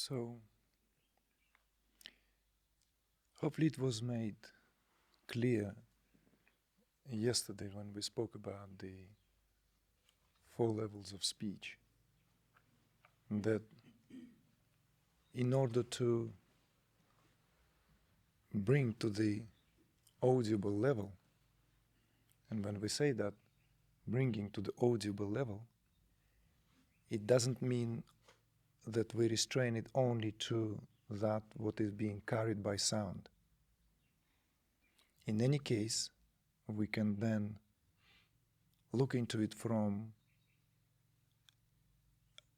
So, hopefully it was made clear yesterday when we spoke about the 4 levels of speech, that in order to bring to the audible level, and when we say that, bringing to the audible level, it doesn't mean that we restrain it only to that what is being carried by sound. In any case, we can then look into it from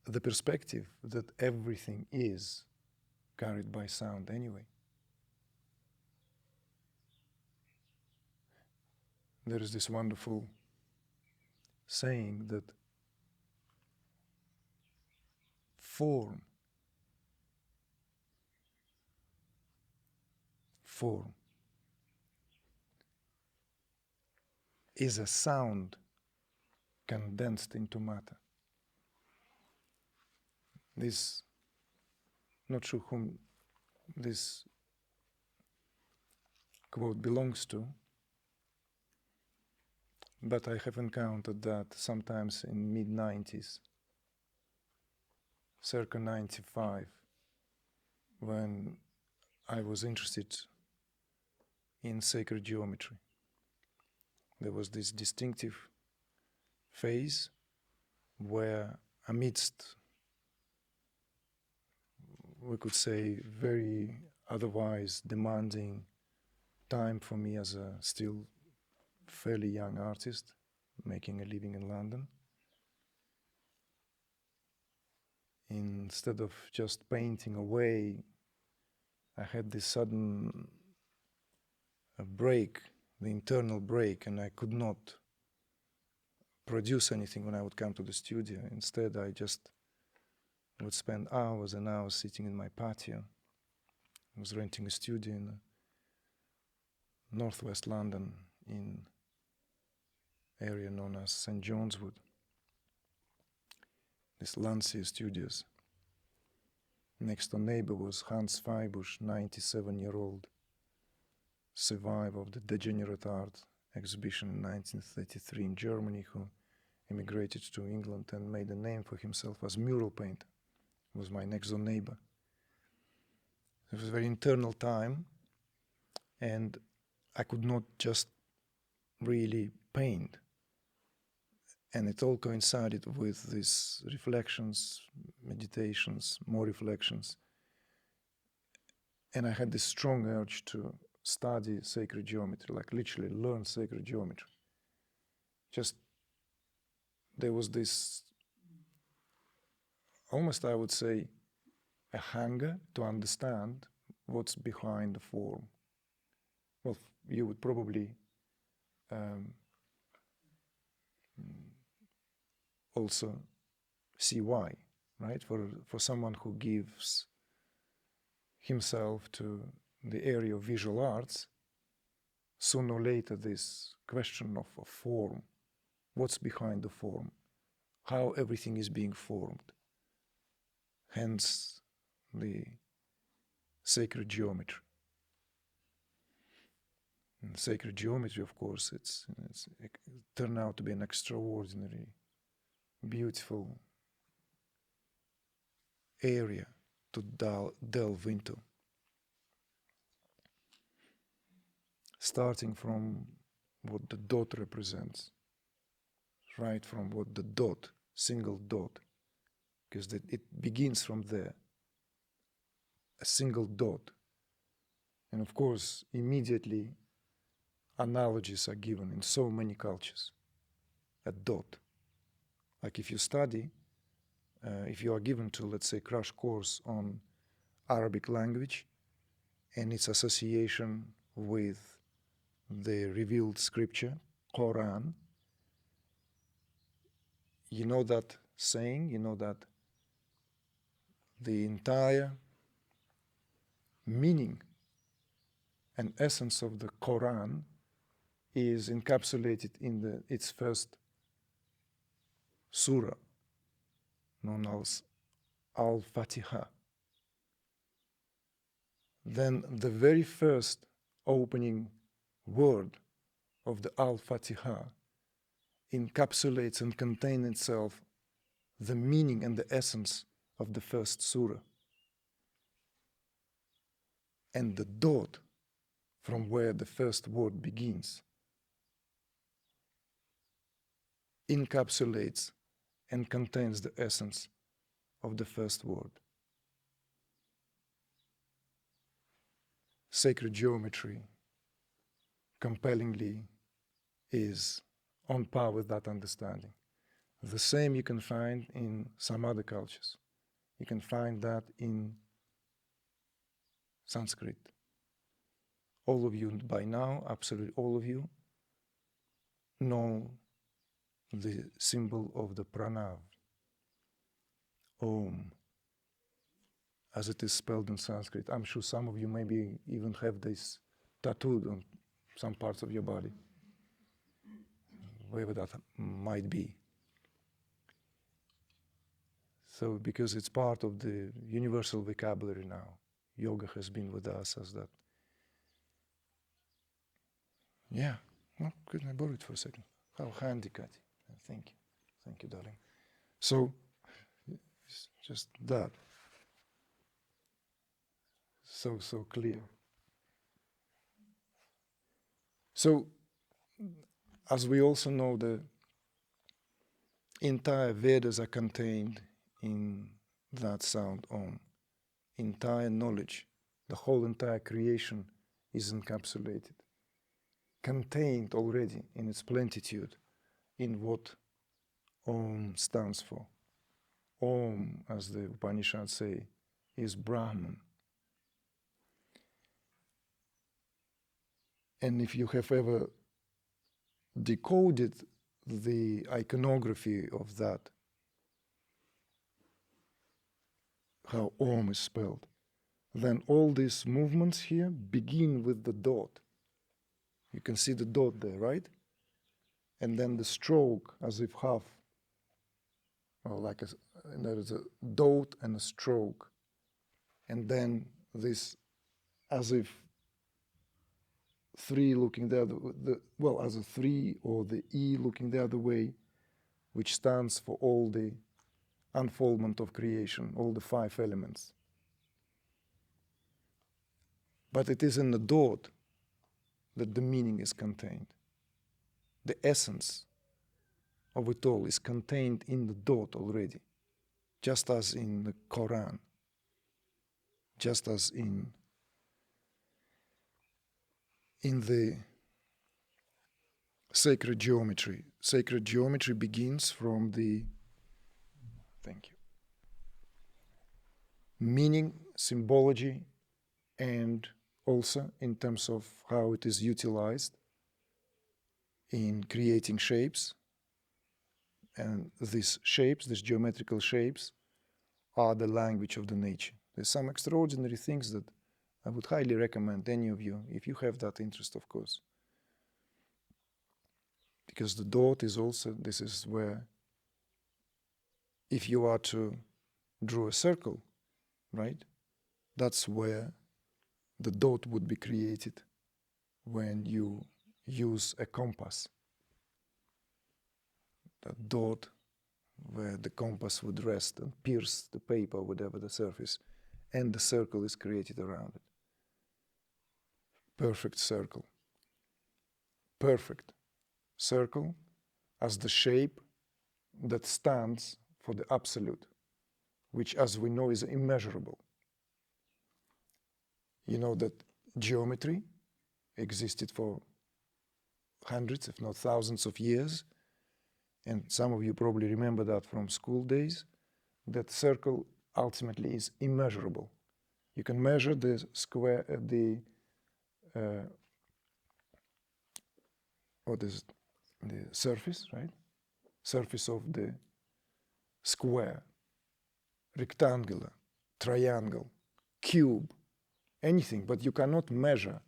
the perspective that everything is carried by sound anyway. There is this wonderful saying that form is a sound condensed into matter. This, not sure whom this quote belongs to, but I have encountered that sometimes in mid-90s, circa 95, when I was interested in sacred geometry. There was this distinctive phase where, amidst, we could say, very otherwise demanding time for me as a still fairly young artist making a living in London, instead of just painting away, I had this sudden break, the internal break, and I could not produce anything when I would come to the studio. Instead, I just would spend hours and hours sitting in my patio. I was renting a studio in northwest London in area known as St. John's Wood. This Lancia Studios. Next door neighbor was Hans Feibusch, 97-year-old survivor of the degenerate art exhibition in 1933 in Germany, who immigrated to England and made a name for himself as mural painter. He was my next door neighbor. It was a very internal time, and I could not just really paint. And it all coincided with these reflections, meditations, more reflections. And I had this strong urge to study sacred geometry, like literally learn sacred geometry. Just, there was this, almost I would say, a hunger to understand what's behind the form. Well, you would probably also see why, right? For someone who gives himself to the area of visual arts, sooner or later this question of form, what's behind the form, how everything is being formed, hence the sacred geometry. And sacred geometry, of course, it turned out to be an extraordinary, beautiful area to delve into. Starting from what the dot represents, right from what the dot, single dot, because it begins from there, a single dot. And of course, immediately analogies are given in so many cultures. A dot. Like if you study, if you are given to, let's say, crash course on Arabic language and its association with the revealed scripture, Quran, you know that saying, you know that the entire meaning and essence of the Quran is encapsulated in its first surah, known as Al-Fatiha. then the very first opening word of the Al-Fatiha encapsulates and contains in itself the meaning and the essence of the first surah. And the dot from where the first word begins encapsulates and contains the essence of the first word. Sacred geometry compellingly is on par with that understanding. The same you can find in some other cultures. You can find that in Sanskrit. All of you by now, absolutely all of you, know the symbol of the pranav, Om, as it is spelled in Sanskrit. I'm sure some of you maybe even have this tattooed on some parts of your body, wherever that might be. So, because it's part of the universal vocabulary now, yoga has been with us as that. Yeah, well, could I borrow it for a second? How handy, Kati. Thank you, darling. So, it's just that. So clear. So, as we also know, the entire Vedas are contained in that sound Om. Entire knowledge, the whole entire creation is encapsulated, contained already in its plenitude in what Om stands for. Om, as the Upanishads say, is Brahman. And if you have ever decoded the iconography of that, how Om is spelled, then all these movements here begin with the dot. You can see the dot there, right? And then the stroke as if half, or like there is a dot and a stroke. And then this as if three looking the other, as a three, or the E looking the other way, which stands for all the unfoldment of creation, all the 5 elements. But it is in the dot that the meaning is contained. The essence of it all is contained in the dot already, just as in the Quran, just as in the sacred geometry. Sacred geometry begins from the, meaning, symbology, and also in terms of how it is utilized in creating shapes. And these shapes, these geometrical shapes, are the language of the nature. There's some extraordinary things that I would highly recommend any of you, if you have that interest, of course. Because the dot is also, this is where, if you are to draw a circle, right, that's where the dot would be created when you use a compass. That dot where the compass would rest and pierce the paper, whatever the surface, and the circle is created around it. Perfect circle. Perfect circle as the shape that stands for the absolute, which, as we know, is immeasurable. You know that geometry existed for hundreds, if not thousands of years, and some of you probably remember that from school days, that circle ultimately is immeasurable. You can measure the square, what is it? The surface, right? Surface of the square, rectangular, triangle, cube, anything, but you cannot measure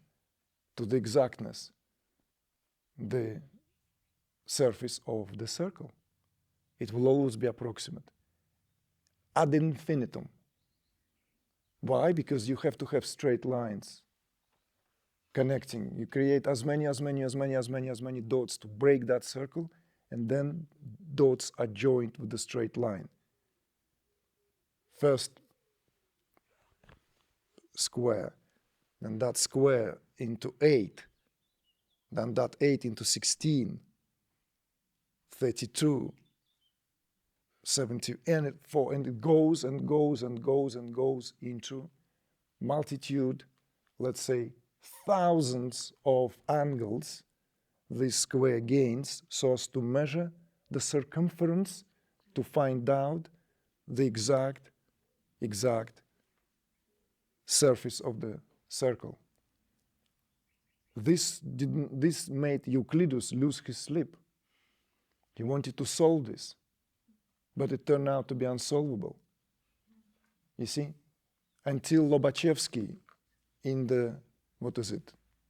to the exactness the surface of the circle. It will always be approximate. Ad infinitum. Why? Because you have to have straight lines connecting. You create as many dots to break that circle, and then dots are joined with a straight line. First square, then that square into 8, then that 8 into 16, 32, 70, and it goes and goes and goes and goes into multitude, let's say thousands of angles this square gains, so as to measure the circumference to find out the exact surface of the circle. This made Euclidus lose his sleep. He wanted to solve this, but it turned out to be unsolvable. You see, until Lobachevsky in the,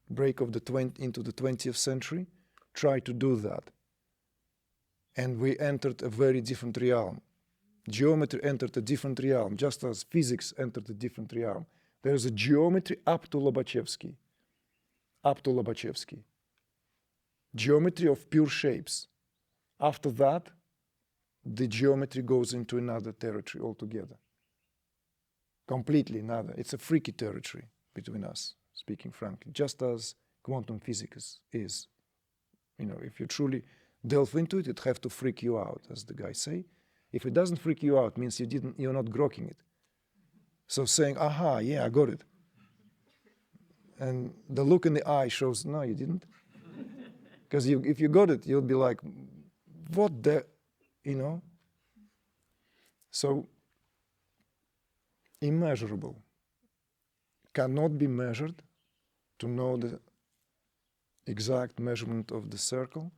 break of into the 20th century, tried to do that. And we entered a very different realm. Geometry entered a different realm, just as physics entered a different realm. There's a geometry up to Lobachevsky. Geometry of pure shapes. After that, the geometry goes into another territory altogether. Completely another. It's a freaky territory between us, speaking frankly, just as quantum physics is. You know, if you truly delve into it, it has to freak you out, as the guys say. If it doesn't freak you out, it means you're not grokking it. So saying, aha, yeah, I got it. And the look in the eye shows, no, you didn't. Because if you got it, you'll be like, what the, you know? So, immeasurable cannot be measured. To know the exact measurement of the circle,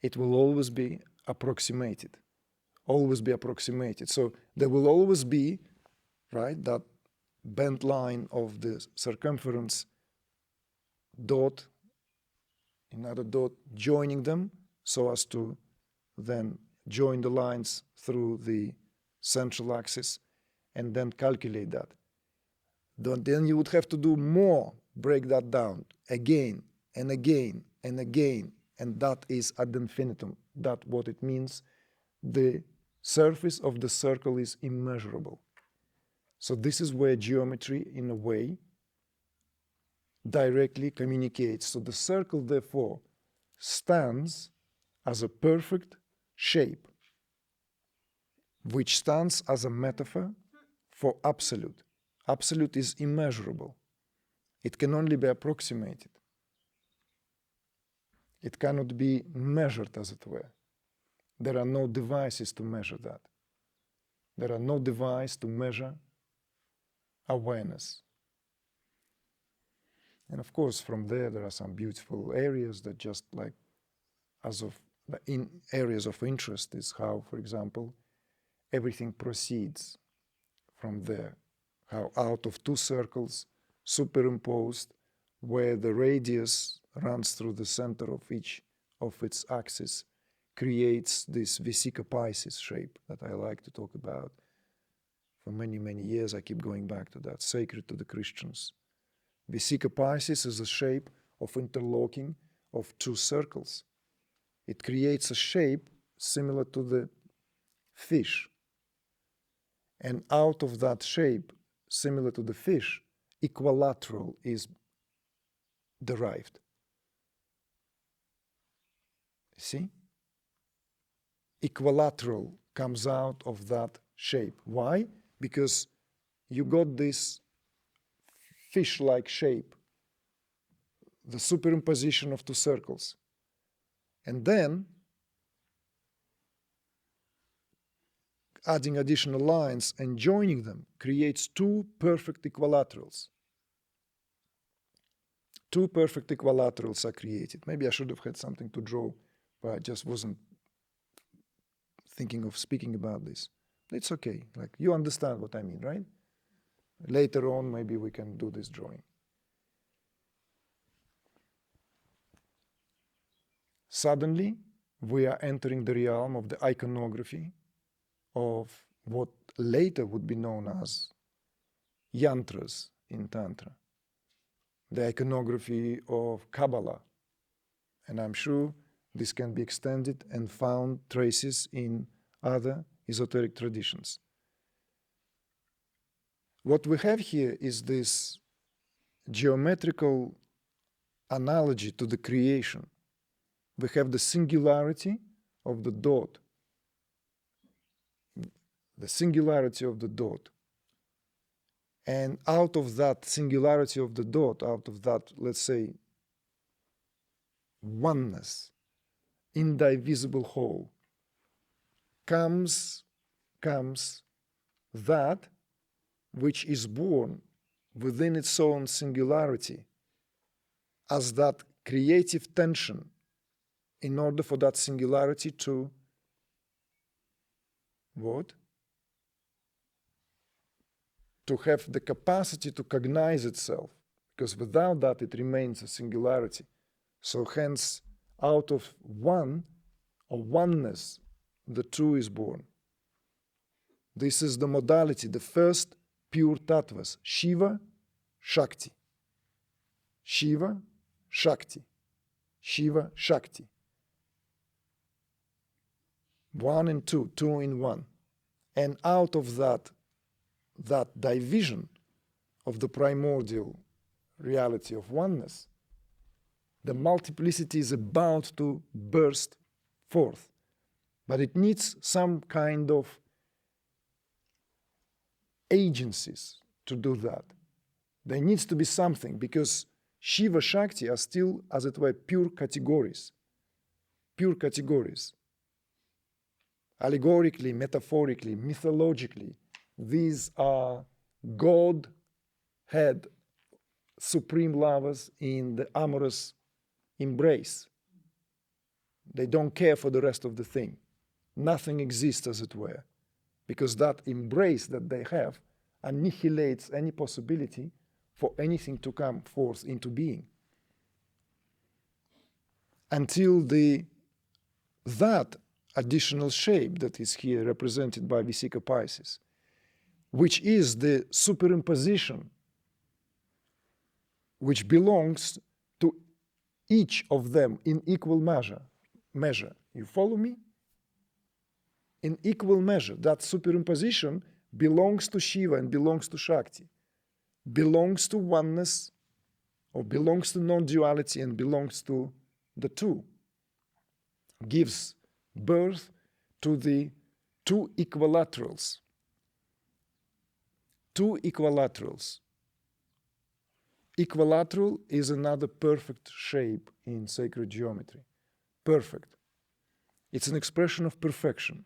it will always be approximated. So there will always be, right, that bent line of the circumference dot, another dot, joining them so as to then join the lines through the central axis and then calculate that. Then you would have to do more, break that down again and again and again, and that is ad infinitum. That's what it means. The surface of the circle is immeasurable. So this is where geometry, in a way, directly communicates. So the circle, therefore, stands as a perfect shape, which stands as a metaphor for absolute. Absolute is immeasurable. It can only be approximated. It cannot be measured, as it were. There are no devices to measure that. There are no devices to measure awareness. And of course, from there are some beautiful areas that just like, as of in areas of interest is how, for example, everything proceeds from there. How out of two circles superimposed, where the radius runs through the center of each of its axis, creates this Vesica Pisces shape that I like to talk about. For many, many years, I keep going back to that, sacred to the Christians. Vesica Pisces is a shape of interlocking of two circles. It creates a shape similar to the fish. And out of that shape, similar to the fish, equilateral is derived. See? Equilateral comes out of that shape. Why? Because you got this fish-like shape, the superimposition of two circles. And then, adding additional lines and joining them creates two perfect equilaterals. Two perfect equilaterals are created. Maybe I should have had something to draw, but I just wasn't thinking of speaking about this. It's okay. Like, you understand what I mean, right? Later on, maybe we can do this drawing. Suddenly, we are entering the realm of the iconography of what later would be known as yantras in Tantra, the iconography of Kabbalah. And I'm sure this can be extended and found traces in other esoteric traditions. What we have here is this geometrical analogy to the creation. We have the singularity of the dot, the singularity of the dot. And out of that singularity of the dot, out of that, let's say, oneness, indivisible whole, comes that which is born within its own singularity as that creative tension in order for that singularity to what? To have the capacity to cognize itself, because without that it remains a singularity. So hence, out of one, or oneness, the two is born. This is the modality, the first pure tattvas, Shiva, Shakti. Shiva, Shakti. Shiva, Shakti. One and two, two in one. And out of that division of the primordial reality of oneness, the multiplicity is about to burst forth. But it needs some kind of agencies to do that. There needs to be something, because Shiva, Shakti are still, as it were, pure categories. Pure categories. Allegorically, metaphorically, mythologically, these are God-head supreme lovers in the amorous embrace. They don't care for the rest of the thing. Nothing exists, as it were, because that embrace that they have annihilates any possibility for anything to come forth into being. Until that additional shape that is here represented by Vesica Pisces, which is the superimposition which belongs to each of them in equal measure. You follow me? In equal measure. That superimposition belongs to Shiva and belongs to Shakti, belongs to oneness, or belongs to non-duality and belongs to the two, gives birth to the two equilaterals. Two equilaterals. Equilateral is another perfect shape in sacred geometry. Perfect. It's an expression of perfection.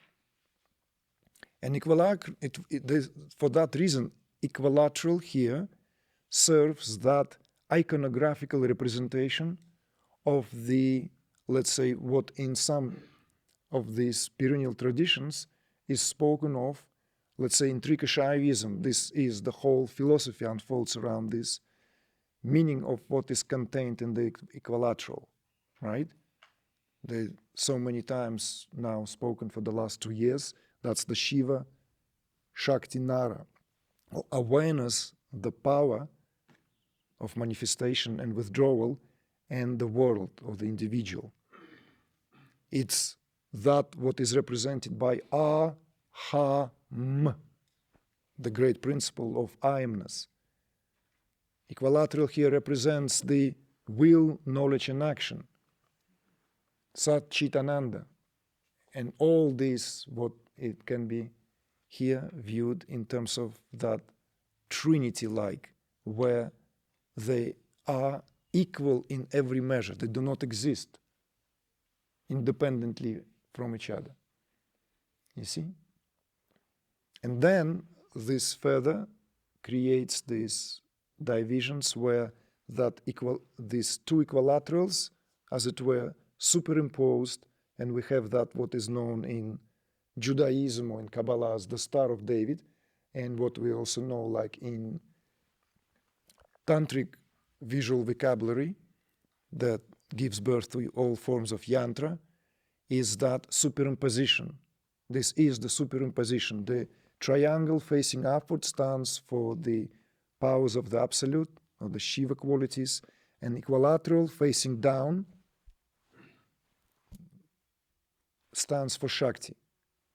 And for that reason, equilateral here serves that iconographical representation of the, let's say, what in some of these perennial traditions is spoken of, let's say, intricacies Shaivism. This is the whole philosophy unfolds around this meaning of what is contained in the equilateral, right? They so many times now spoken for the last 2 years. That's the Shiva, Shakti, Nara. Awareness, the power of manifestation and withdrawal, and the world of the individual. It's that what is represented by Aham, the great principle of I-amness. Equilateral here represents the will, knowledge, and action. Sat Chit Ananda. And all this, what it can be here viewed in terms of that Trinity-like, where they are equal in every measure. They do not exist independently from each other. You see? And then this further creates these divisions where these two equilaterals, as it were, superimposed, and we have that what is known in Judaism or in Kabbalah as the Star of David, and what we also know like in tantric visual vocabulary that gives birth to all forms of yantra, is that superimposition. This is the superimposition. The triangle facing upward stands for the powers of the absolute, or the Shiva qualities, and equilateral facing down stands for Shakti.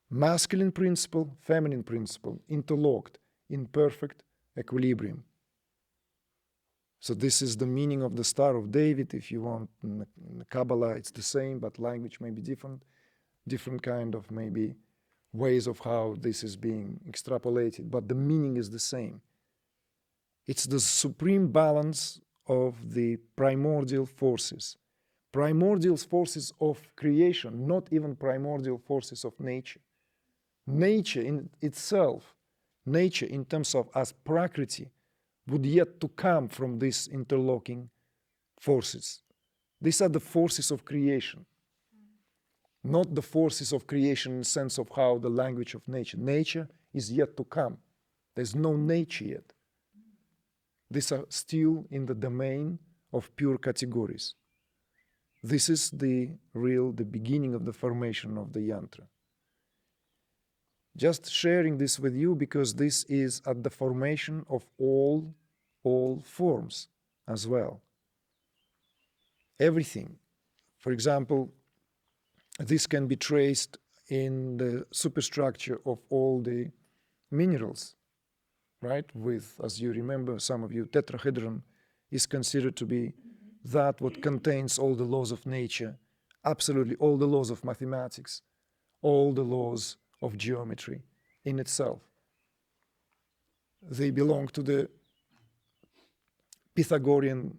Masculine principle, feminine principle, interlocked in perfect equilibrium. So this is the meaning of the Star of David. If you want, in the Kabbalah, it's the same, but language may be different. Different kind of maybe ways of how this is being extrapolated, but the meaning is the same. It's the supreme balance of the primordial forces. Primordial forces of creation, not even primordial forces of nature. Nature in itself, nature in terms of as Prakriti, would yet to come from these interlocking forces. These are the forces of creation, not the forces of creation in the sense of how the language of nature. Nature is yet to come. There's no nature yet. These are still in the domain of pure categories. This is the beginning of the formation of the yantra. Just sharing this with you because this is at the formation of all forms as well. Everything. For example, this can be traced in the superstructure of all the minerals, right? With, as you remember, some of you, tetrahedron is considered to be that what contains all the laws of nature, absolutely all the laws of mathematics, all the laws of geometry in itself. They belong to the Pythagorean,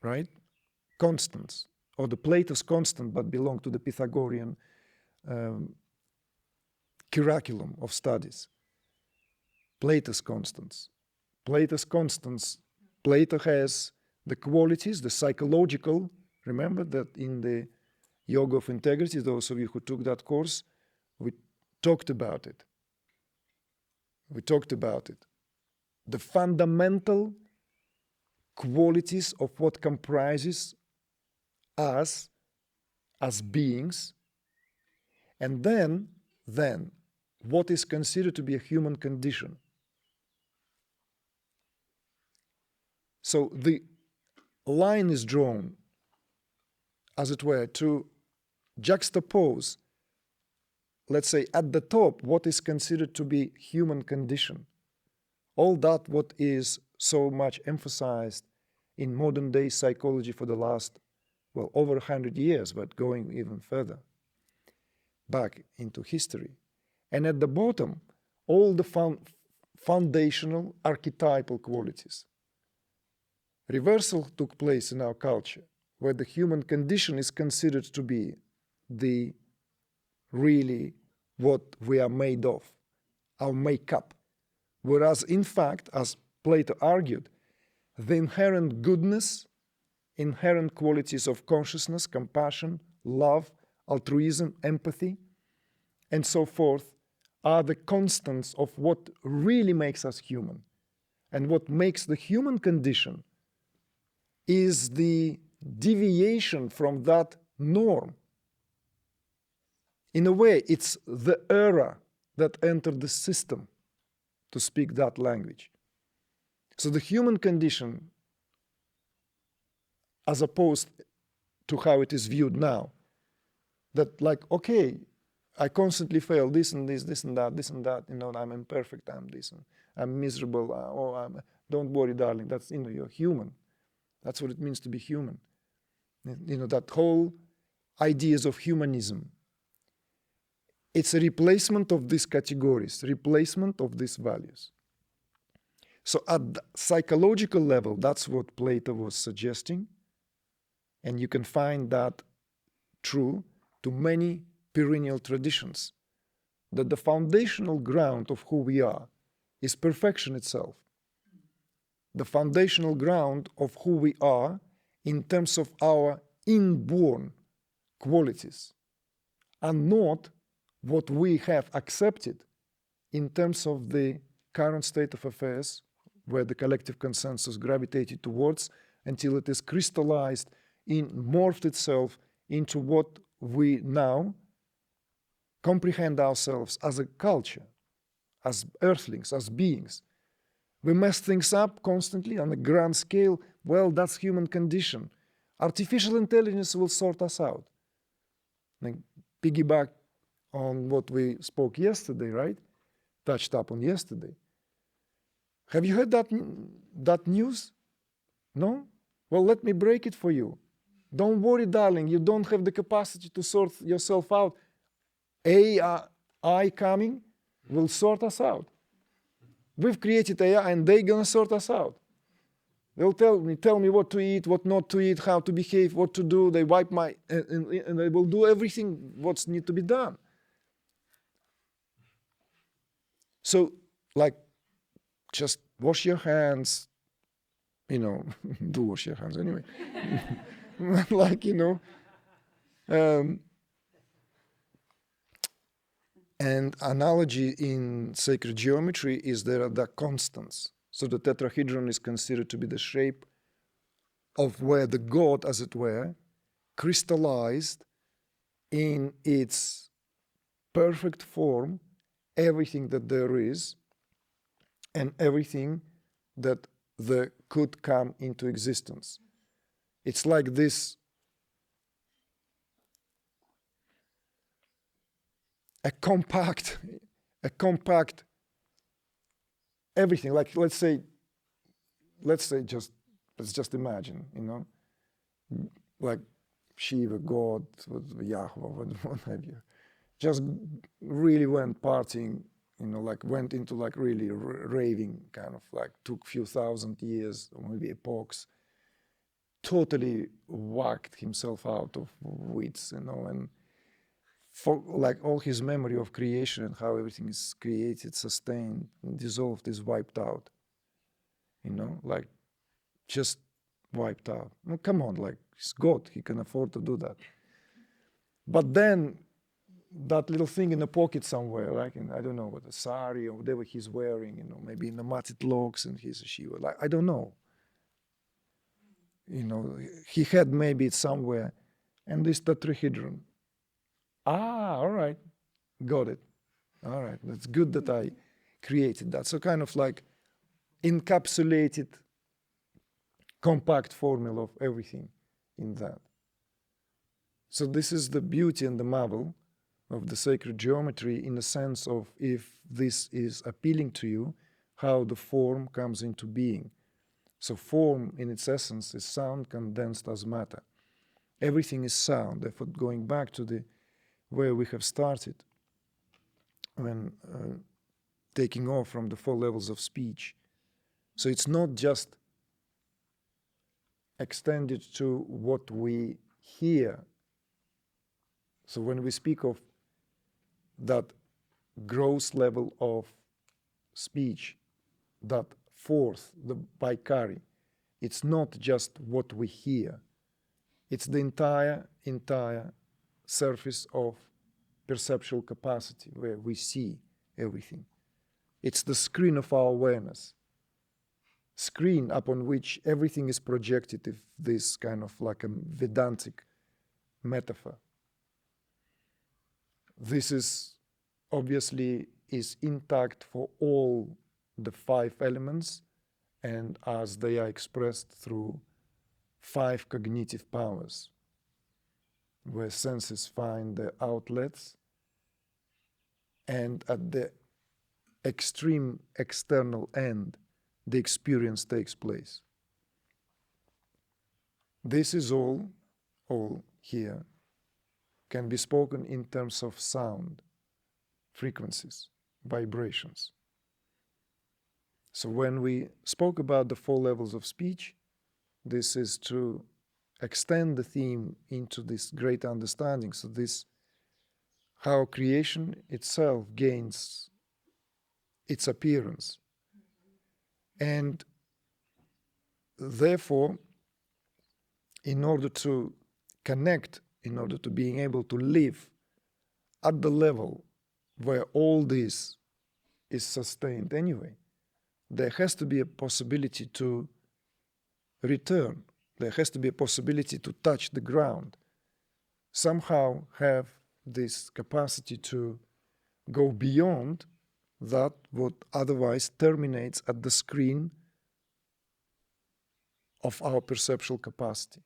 right, constants, or the Plato's constant, but belong to the Pythagorean curriculum of studies. Plato's constants. Plato's constants, Plato has the qualities, the psychological. Remember that in the Yoga of Integrity, those of you who took that course, we talked about it. We talked about it. The fundamental qualities of what comprises us as beings, and then what is considered to be a human condition. So the line is drawn, as it were, to juxtapose, let's say, at the top, what is considered to be human condition. All that what is so much emphasized in modern day psychology for the last, well, over 100 years, but going even further back into history. And at the bottom, all the foundational archetypal qualities. Reversal took place in our culture, where the human condition is considered to be the really what we are made of, our makeup. Whereas, in fact, as Plato argued, the inherent goodness, inherent qualities of consciousness, compassion, love, altruism, empathy, and so forth, are the constants of what really makes us human. And what makes the human condition is the deviation from that norm. In a way, it's the error that entered the system, to speak that language. So the human condition, as opposed to how it is viewed now, that like, okay, I constantly fail this and this, this and that, you know, I'm imperfect, I'm this, and I'm miserable, don't worry, darling, that's, you know, you're human. That's what it means to be human. You know, that whole ideas of humanism. It's a replacement of these categories, replacement of these values. So at the psychological level, that's what Plato was suggesting. And you can find that true to many perennial traditions, that the foundational ground of who we are is perfection itself. The foundational ground of who we are in terms of our inborn qualities are not what we have accepted in terms of the current state of affairs, where the collective consensus gravitated towards until it is crystallized, morphed itself into what we now comprehend ourselves as a culture, as earthlings, as beings. We mess things up constantly on a grand scale. Well, that's human condition. Artificial intelligence will sort us out. Like, piggyback on what we spoke yesterday, right? Touched up on yesterday. Have you heard that news? No? Well, let me break it for you. Don't worry, darling. You don't have the capacity to sort yourself out. AI coming will sort us out. We've created AI and they're going to sort us out. They'll tell me what to eat, what not to eat, how to behave, what to do. They wipe my, and they will do everything what's need to be done. So, like, just wash your hands, do wash your hands anyway. Like, and analogy in sacred geometry is there are the constants. So the tetrahedron is considered to be the shape of where the God, as it were, crystallized in its perfect form everything that there is and everything that there could come into existence. It's like this, a compact everything. Like, let's just imagine, like Shiva, God, Yahweh, what have you, just really went partying, like went into like really raving, kind of like took few thousand years, or maybe epochs, totally whacked himself out of wits, and for like all his memory of creation and how everything is created, sustained, dissolved is wiped out. Like just wiped out. Well, come on, like he's God, he can afford to do that. But then that little thing in the pocket somewhere, like in, I don't know, what a sari or whatever he's wearing, maybe in the matted locks and he's a Shiva. Like, I don't know. He had maybe it somewhere, and this tetrahedron. All right, got it. All right, that's good that I created that. So kind of like encapsulated, compact formula of everything in that. So this is the beauty and the marvel of the sacred geometry, in the sense of, if this is appealing to you, how the form comes into being. So form in its essence is sound condensed as matter. Everything is sound. Therefore, going back to where we have started, when taking off from the 4 levels of speech. So it's not just extended to what we hear. So when we speak of that gross level of speech, that fourth, the Vaikari, it's not just what we hear. It's the entire surface of perceptual capacity where we see everything. It's the screen of our awareness, screen upon which everything is projected, if this kind of like a Vedantic metaphor. This is obviously is intact for all the 5 elements, and as they are expressed through 5 cognitive powers, where senses find their outlets, and at the extreme external end, the experience takes place. This is all here can be spoken in terms of sound, frequencies, vibrations. So when we spoke about the 4 levels of speech, this is to extend the theme into this great understanding. So this, how creation itself gains its appearance. And therefore, in order to connect, in order to being able to live at the level where all this is sustained anyway, there has to be a possibility to return. There has to be a possibility to touch the ground, somehow have this capacity to go beyond that what otherwise terminates at the screen of our perceptual capacity.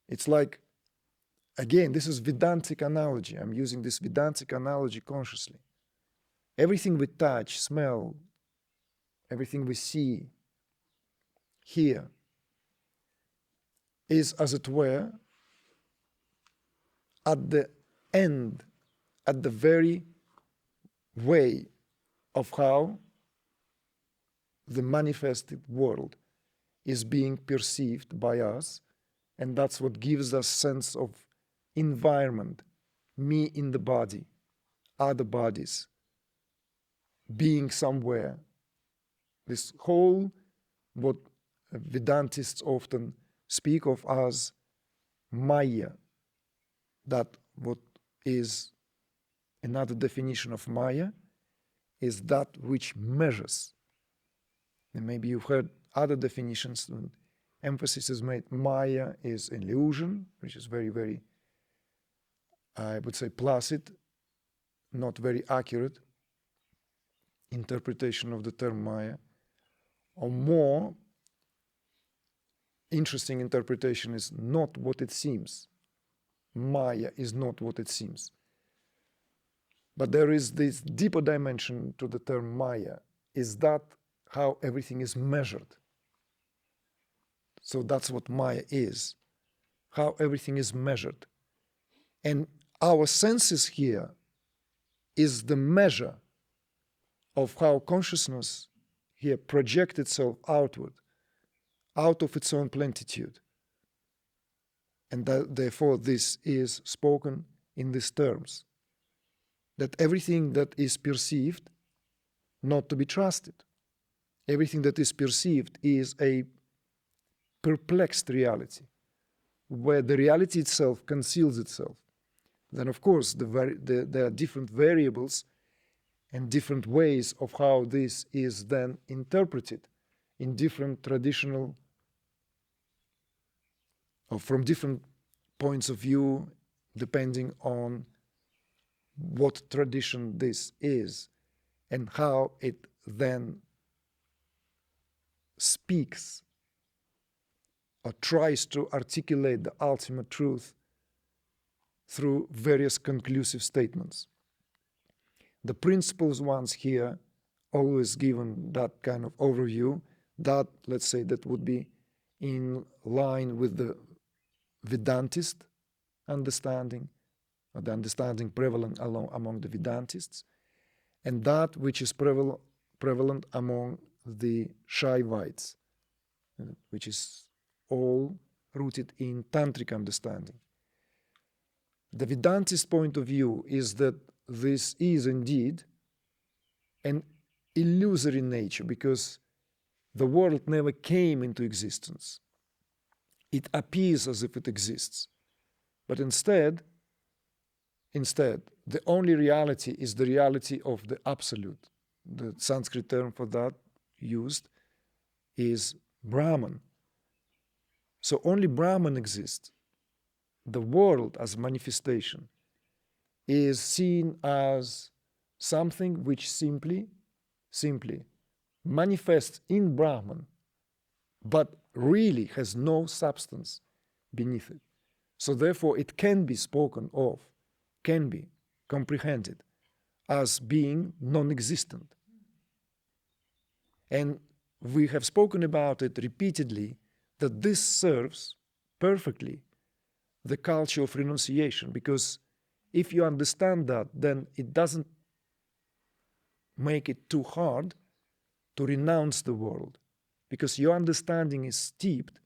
It's like, again, this is Vedantic analogy. I'm using this Vedantic analogy consciously. Everything we touch, smell, everything we see, hear, is, as it were, at the end, at the very way of how the manifested world is being perceived by us, and that's what gives us sense of environment, me in the body, other bodies, being somewhere. This whole, what Vedantists often speak of as Maya, that what is another definition of Maya is that which measures. And maybe you've heard other definitions when emphasis is made. Maya is an illusion, which is very, very, I would say, placid, not very accurate interpretation of the term Maya. Or more interesting interpretation is not what it seems. Maya is not what it seems. But there is this deeper dimension to the term Maya, is that how everything is measured. So that's what Maya is, how everything is measured. And our senses here is the measure of how consciousness here projects itself outward, out of its own plenitude. And that, therefore, this is spoken in these terms, that everything that is perceived, not to be trusted. Everything that is perceived is a perplexed reality, where the reality itself conceals itself. Then, of course, there are different variables and different ways of how this is then interpreted in different traditional, or from different points of view, depending on what tradition this is and how it then speaks or tries to articulate the ultimate truth through various conclusive statements. The principles ones here, always given that kind of overview, that, let's say, that would be in line with the Vedantist understanding, or the understanding prevalent among the Vedantists, and that which is prevalent among the Shaivites, which is all rooted in Tantric understanding. The Vedantist point of view is that this is indeed an illusory nature, because the world never came into existence. It appears as if it exists. But instead, the only reality is the reality of the Absolute. The Sanskrit term for that used is Brahman. So only Brahman exists. The world as manifestation is seen as something which simply manifests in Brahman, but really has no substance beneath it. So therefore it can be spoken of, can be comprehended as being non-existent. And we have spoken about it repeatedly, that this serves perfectly the culture of renunciation, because if you understand that, then it doesn't make it too hard to renounce the world, because your understanding is steeped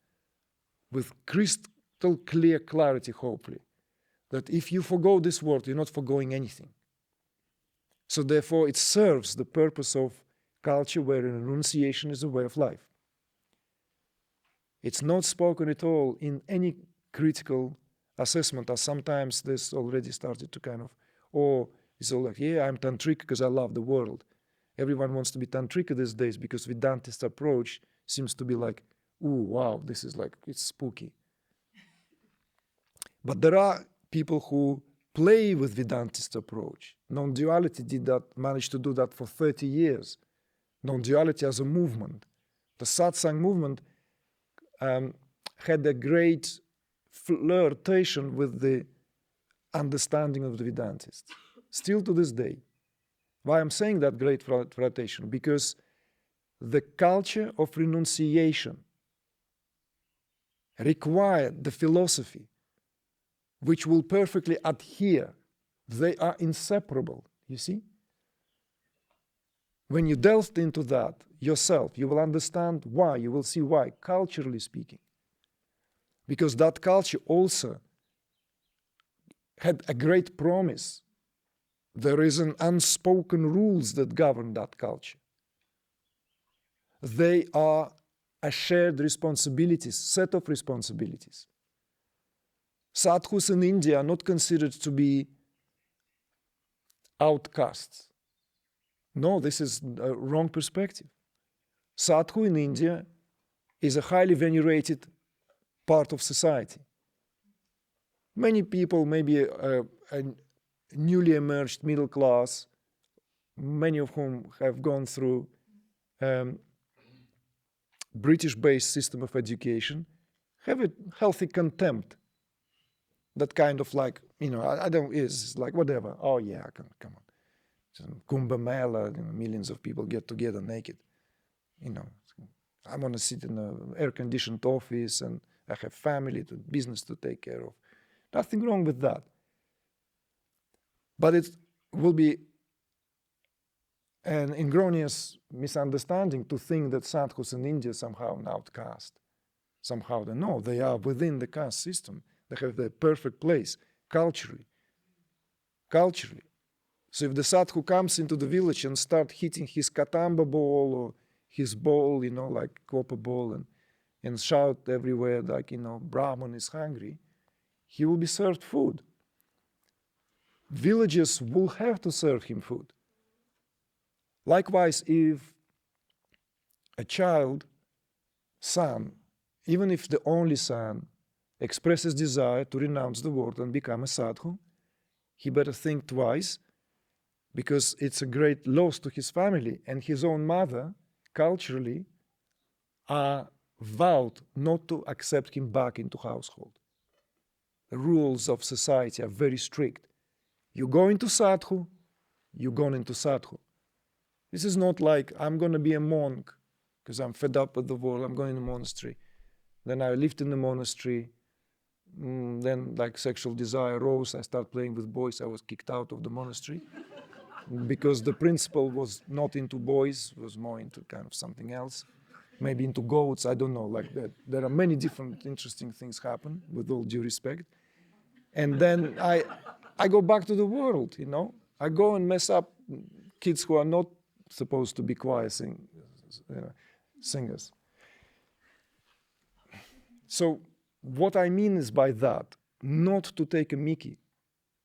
with crystal clear clarity, hopefully, that if you forgo this world, you're not forgoing anything. So therefore, it serves the purpose of culture where renunciation is a way of life. It's not spoken at all in any critical assessment, as sometimes this already started to kind of, or it's all like, yeah, I'm tantric because I love the world. Everyone wants to be tantric these days because Vedantist approach seems to be like, ooh, wow, this is like, it's spooky. But there are people who play with Vedantist approach. Non-duality managed to do that for 30 years. Non-duality as a movement. The satsang movement had a great flirtation with the understanding of the Vedantists, still to this day. Why I'm saying that great flirtation? Because the culture of renunciation required the philosophy which will perfectly adhere. They are inseparable, you see? When you delved into that yourself, you will understand why, you will see why, culturally speaking. Because that culture also had a great promise. There is an unspoken rules that govern that culture. They are a shared responsibilities, set of responsibilities. Sadhus in India are not considered to be outcasts. No, this is a wrong perspective. Sadhu in India is a highly venerated part of society. Many people, maybe a newly emerged middle class, many of whom have gone through British-based system of education, have a healthy contempt. That kind of like, I don't, it's like whatever. Oh yeah, come on. Kumbh Mela, millions of people get together naked. I want to sit in an air-conditioned office and I have family, business to take care of. Nothing wrong with that. But it will be an inglorious misunderstanding to think that sadhus in India somehow an outcast. Somehow they are within the caste system. They have their perfect place culturally. So if the sadhu comes into the village and start hitting his katamba ball or his ball, like copper ball, and shout everywhere like, Brahman is hungry, he will be served food. Villagers will have to serve him food. Likewise, if a child, son, even if the only son, expresses desire to renounce the world and become a sadhu, he better think twice, because it's a great loss to his family, and his own mother, culturally, are vowed not to accept him back into household. The rules of society are very strict. You go into sadhu, you go into sadhu. This is not like, I'm going to be a monk because I'm fed up with the world, I'm going to the monastery. Then I lived in the monastery, then like sexual desire rose, I started playing with boys, I was kicked out of the monastery because the principal was not into boys, was more into kind of something else, maybe into goats, I don't know, like that. There are many different interesting things happen, with all due respect. And then I go back to the world, I go and mess up kids who are not supposed to be choir singers. So what I mean is by that, not to take a mickey.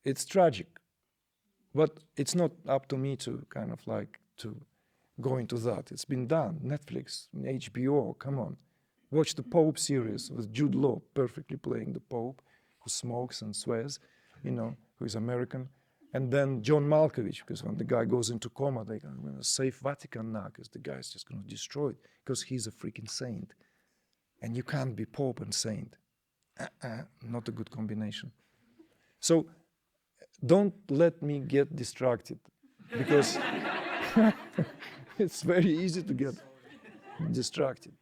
It's tragic, but it's not up to me to kind of like to go into that. It's been done. Netflix, HBO, come on. Watch the Pope series with Jude Law perfectly playing the Pope, who smokes and swears, who is American. And then John Malkovich, because when the guy goes into coma, they're going to save Vatican now, because the guy's just going to destroy it, because he's a freaking saint. And you can't be Pope and saint. Not a good combination. So don't let me get distracted, because it's very easy to get distracted.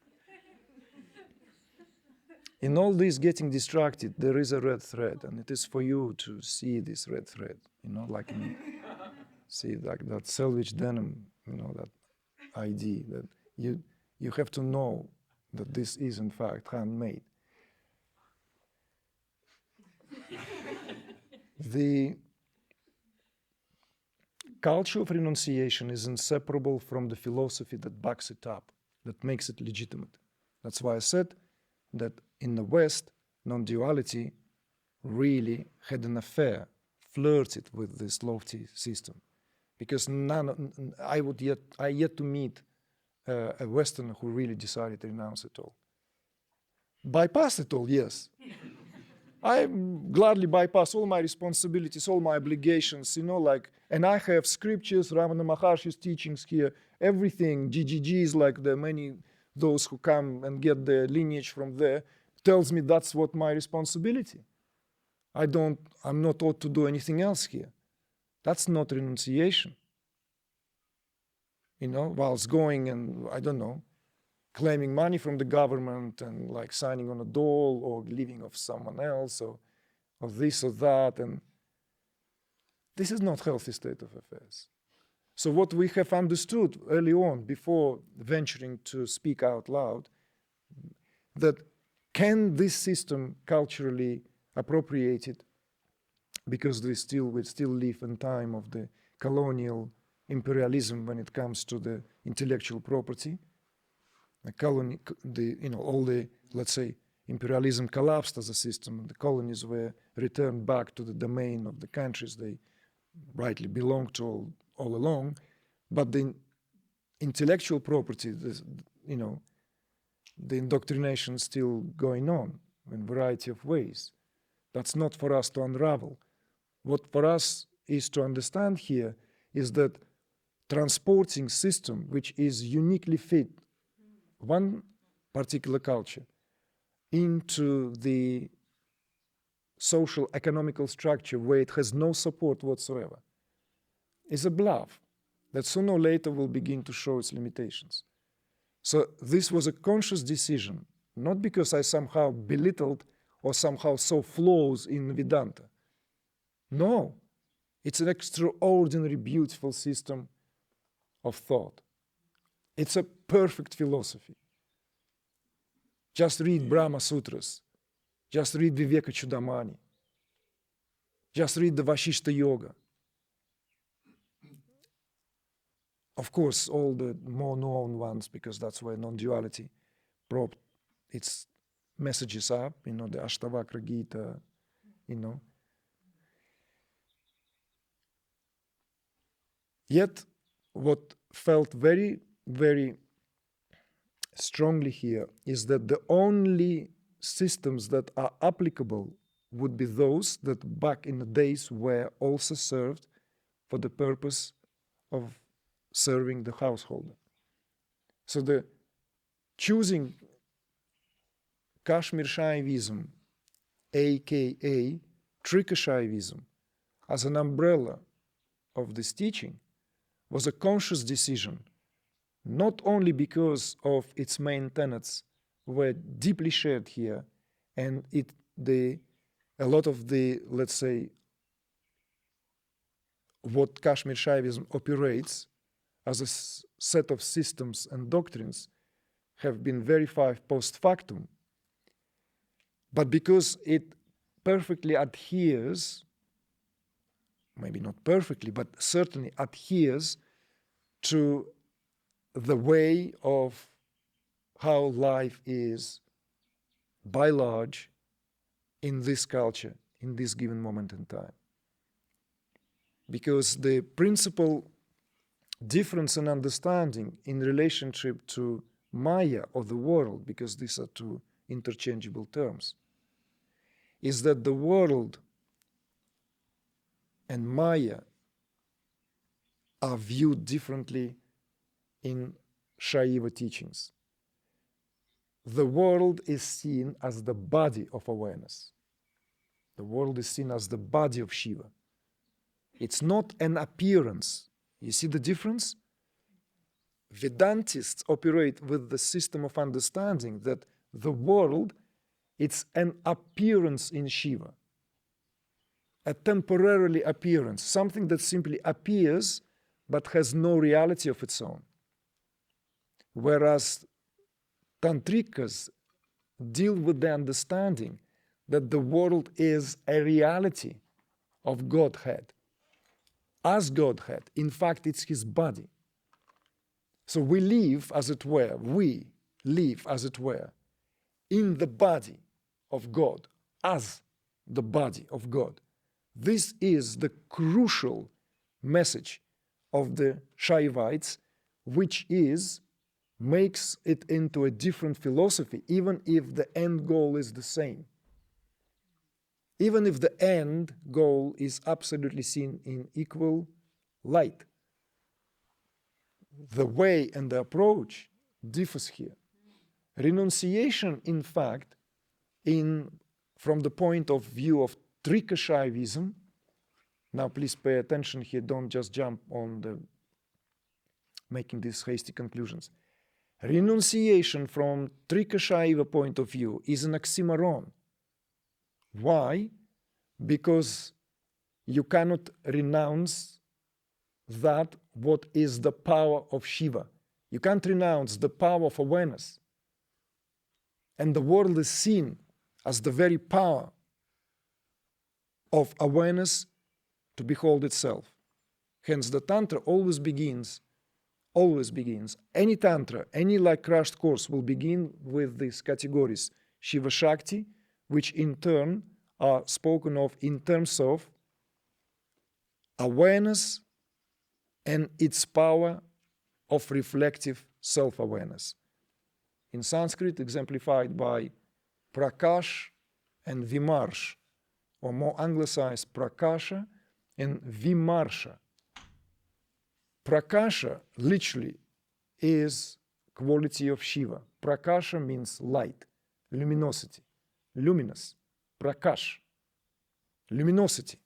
In all this getting distracted, there is a red thread, and it is for you to see this red thread, like me. See, like that selvage denim, that idea that you have to know that this is in fact handmade. The culture of renunciation is inseparable from the philosophy that backs it up, that makes it legitimate. That's why I said that in the West, non-duality really had an affair, flirted with this lofty system. Because I yet to meet a Westerner who really decided to renounce it all. Bypass it all, yes. I gladly bypass all my responsibilities, all my obligations, and I have scriptures, Ramana Maharshi's teachings here, everything, GGGs, like the many, those who come and get the lineage from there, tells me that's what my responsibility. I'm not taught to do anything else here. That's not renunciation. Whilst going and, I don't know, claiming money from the government and like signing on a dole or living off someone else or this or that. And this is not healthy state of affairs. So what we have understood early on, before venturing to speak out loud, that can this system culturally appropriated, because we still live in time of the colonial imperialism when it comes to the intellectual property. All the, let's say, imperialism collapsed as a system, and the colonies were returned back to the domain of the countries they rightly belonged to all along. But the intellectual property, the indoctrination is still going on in a variety of ways. That's not for us to unravel. What for us is to understand here is that transporting system which is uniquely fit one particular culture into the social economical structure where it has no support whatsoever is a bluff that sooner or later will begin to show its limitations. So this was a conscious decision, not because I somehow belittled or somehow saw flaws in Vedanta. No, it's an extraordinary, beautiful system of thought. It's a perfect philosophy. Just read Brahma Sutras. Just read Viveka Chudamani. Just read the Vashishta Yoga. Of course, all the more known ones, because that's where non-duality propped its messages up, the Ashtavakra Gita, Yet, what felt very, very strongly here is that the only systems that are applicable would be those that back in the days were also served for the purpose of serving the householder. So the choosing Kashmir Shaivism, aka Trika Shaivism, as an umbrella of this teaching was a conscious decision, not only because of its main tenets were deeply shared here, and a lot of the, let's say, what Kashmir Shaivism operates as a set of systems and doctrines have been verified post factum, but because it perfectly adheres, maybe not perfectly, but certainly adheres to the way of how life is by large in this culture, in this given moment in time. Because the principal difference in understanding in relationship to Maya or the world, because these are two interchangeable terms, is that the world and Maya are viewed differently in Shaiva teachings. The world is seen as the body of awareness. The world is seen as the body of Shiva. It's not an appearance. You see the difference? Vedantists operate with the system of understanding that the world, it's an appearance in Shiva. A temporarily appearance, something that simply appears but has no reality of its own. Whereas Tantrikas deal with the understanding that the world is a reality of Godhead. As Godhead, in fact, it's his body. So we live, as it were, in the body of God, as the body of God. This is the crucial message of the Shaivites, which makes it into a different philosophy, even if the end goal is the same. even if the end goal is absolutely seen in equal light. The way and the approach differs here. Renunciation, in fact, from the point of view of Shaivism, now please pay attention here, don't just jump on making these hasty conclusions. Renunciation from Shaiva point of view is an oxymoron. Why? Because you cannot renounce that what is the power of Shiva. You can't renounce the power of awareness. And the world is seen as the very power of awareness to behold itself. Hence the Tantra always begins, any Tantra, any like crashed course will begin with these categories, Shiva Shakti, which in turn are spoken of in terms of awareness and its power of reflective self-awareness. In Sanskrit, exemplified by Prakash and Vimarsh, or more anglicized Prakasha and Vimarsha. Prakasha literally is quality of Shiva. Prakasha means light, luminosity, luminous, Prakash, luminosity.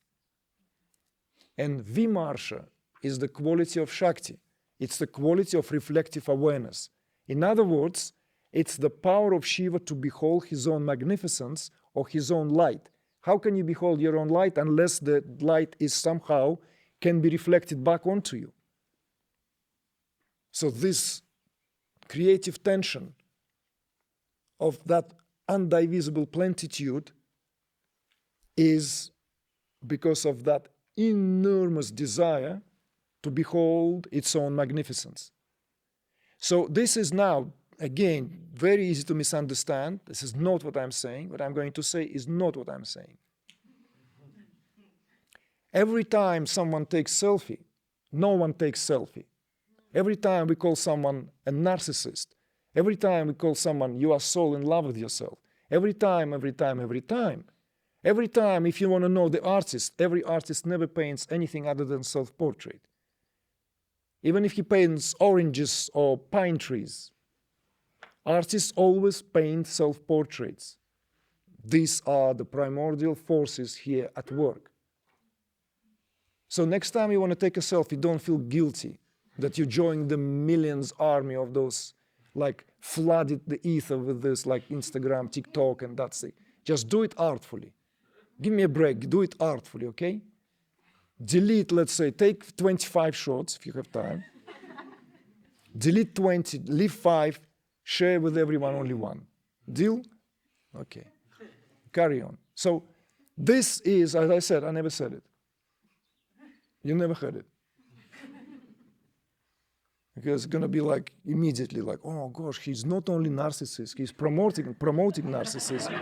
And Vimarsha is the quality of Shakti. It's the quality of reflective awareness. In other words, it's the power of Shiva to behold his own magnificence or his own light. How can you behold your own light unless the light is somehow can be reflected back onto you? So this creative tension of that undivisible plentitude is because of that enormous desire to behold its own magnificence. So this is now, again, very easy to misunderstand. This is not what I'm saying. What I'm going to say is not what I'm saying. Every time someone takes selfie, no one takes selfie. Every time we call someone a narcissist, every time we call someone you are so in love with yourself, every time, if you want to know the artist, every artist never paints anything other than self-portrait. Even if he paints oranges or pine trees, artists always paint self-portraits. These are the primordial forces here at work. So next time you want to take a selfie, don't feel guilty that you join the millions army of those, like flooded the ether with this, like Instagram, TikTok, and that's it. Just do it artfully. Give me a break, do it artfully, okay? Delete, let's say, take 25 shots if you have time. Delete 20, leave 5, share with everyone only 1. Deal? Okay. Carry on. So this is, as I said, I never said it. You never heard it. Because it's going to be like, immediately like, oh gosh, he's not only narcissist, he's promoting narcissism.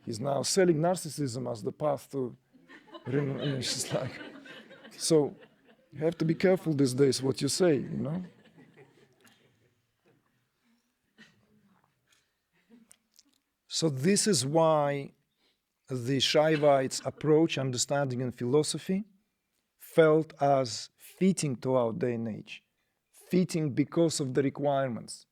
He's now selling narcissism as the path to it's like, so you have to be careful these days what you say, you know. So this is why the Shaivites' approach, understanding, and philosophy felt as fitting to our day and age. Fitting because of the requirements.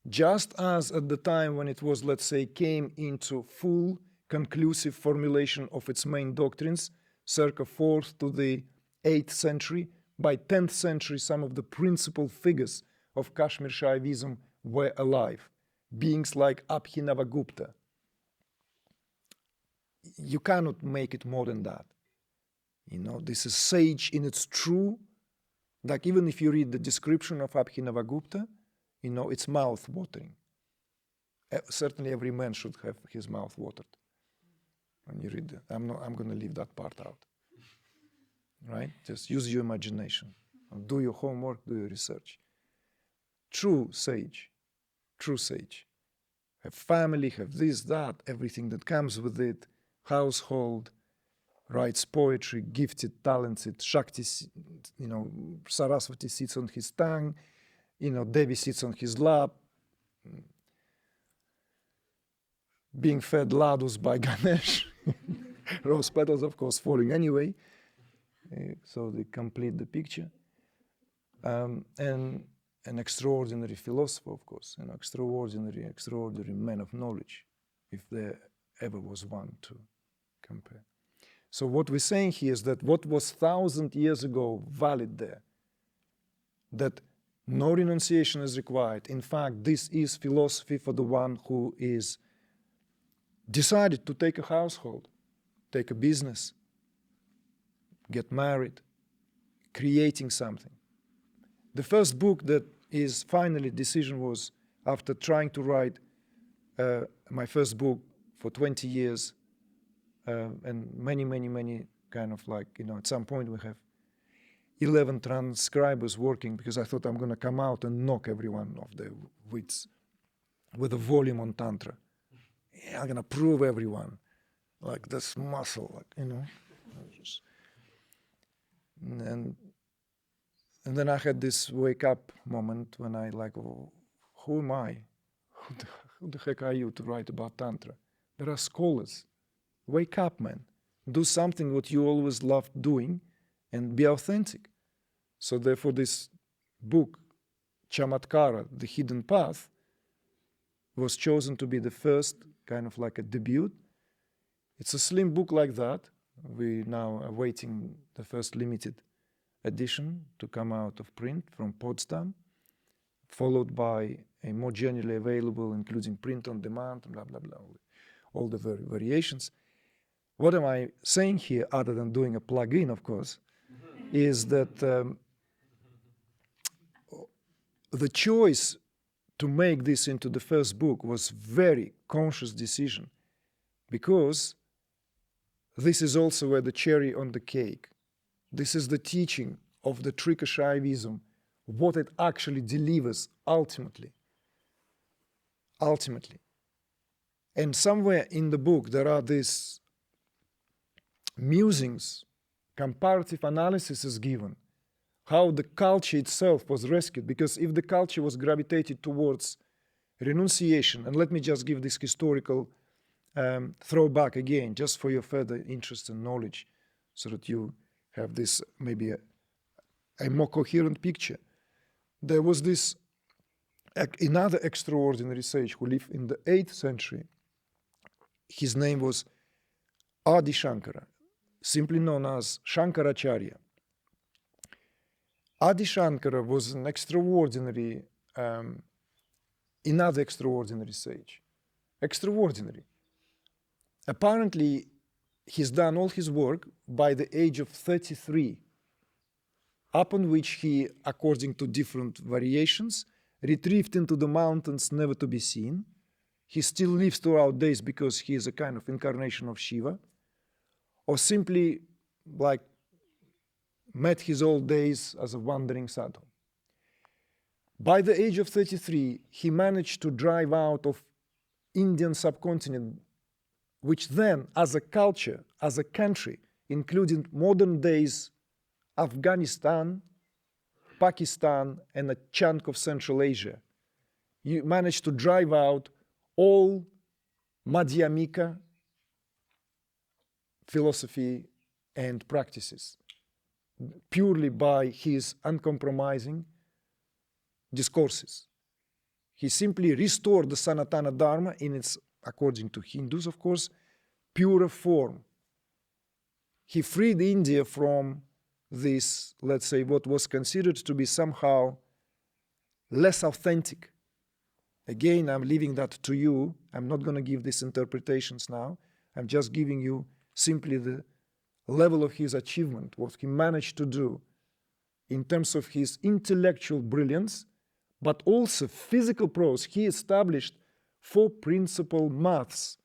Just as at the time when it was, let's say, came into full conclusive formulation of its main doctrines, circa 4th to the 8th century, by 10th century some of the principal figures of Kashmir Shaivism were alive. Beings like Abhinavagupta. You cannot make it more than that. You know, this is sage in its true, like even if you read the description of Abhinavagupta, you know, it's mouth-watering. Certainly every man should have his mouth watered. When you read that, I'm going to leave that part out. Right? Just use your imagination. Do your homework, do your research. True sage. Have family, have this, that, everything that comes with it. Household, writes poetry, gifted, talented, Shakti, you know, Saraswati sits on his tongue, you know, Devi sits on his lap, being fed ladus by Ganesh, Rose petals, of course, falling anyway, so they complete the picture. And an extraordinary philosopher, of course, an extraordinary man of knowledge, if there ever was one to compare. So what we're saying here is that what was 1,000 years ago valid there, that no renunciation is required. In fact, this is philosophy for the one who is decided to take a household, take a business, get married, creating something. The first book that is finally decision was, after trying to write my first book for 20 years, and many kind of like, at some point we have 11 transcribers working, because I thought I'm going to come out and knock every one of the wits with a volume on Tantra. Yeah, I'm going to prove everyone, like this muscle, like, And then I had this wake up moment when I like, oh, who am I? Who the heck are you to write about Tantra? There are scholars. Wake up, man. Do something what you always loved doing and be authentic. So therefore this book, Camatkara, The Hidden Path, was chosen to be the first kind of like a debut. It's a slim book like that. We now are awaiting the first limited edition to come out of print from Potsdam, followed by a more generally available, including print on demand, blah, blah, blah, all the variations. What am I saying here, other than doing a plug-in, of course, is that the choice to make this into the first book was very conscious decision, because this is also where the cherry on the cake. This is the teaching of the Trika Shaivism, what it actually delivers ultimately. Ultimately. And somewhere in the book there are these musings, comparative analysis is given, how the culture itself was rescued, because if the culture was gravitated towards renunciation, and let me just give this historical throwback again, just for your further interest and knowledge, so that you have this maybe a more coherent picture. There was this another extraordinary sage who lived in the 8th century. His name was Adi Shankara, simply known as Shankaracharya. Adi Shankara was an extraordinary, another extraordinary sage. Extraordinary. Apparently, he's done all his work by the age of 33, upon which he, according to different variations, retrieved into the mountains never to be seen. He still lives throughout days because he is a kind of incarnation of Shiva, or simply like met his old days as a wandering sadhu. By the age of 33, he managed to drive out of Indian subcontinent, which then, as a culture, as a country, including modern days Afghanistan, Pakistan, and a chunk of Central Asia, you managed to drive out all Madhyamika philosophy and practices purely by his uncompromising discourses. He simply restored the Sanatana Dharma in its, according to Hindus, of course, purer form. He freed India from this, let's say, what was considered to be somehow less authentic. Again, I'm leaving that to you. I'm not going to give these interpretations now. I'm just giving you simply the level of his achievement, what he managed to do in terms of his intellectual brilliance, but also physical prose. He established 4 principal maths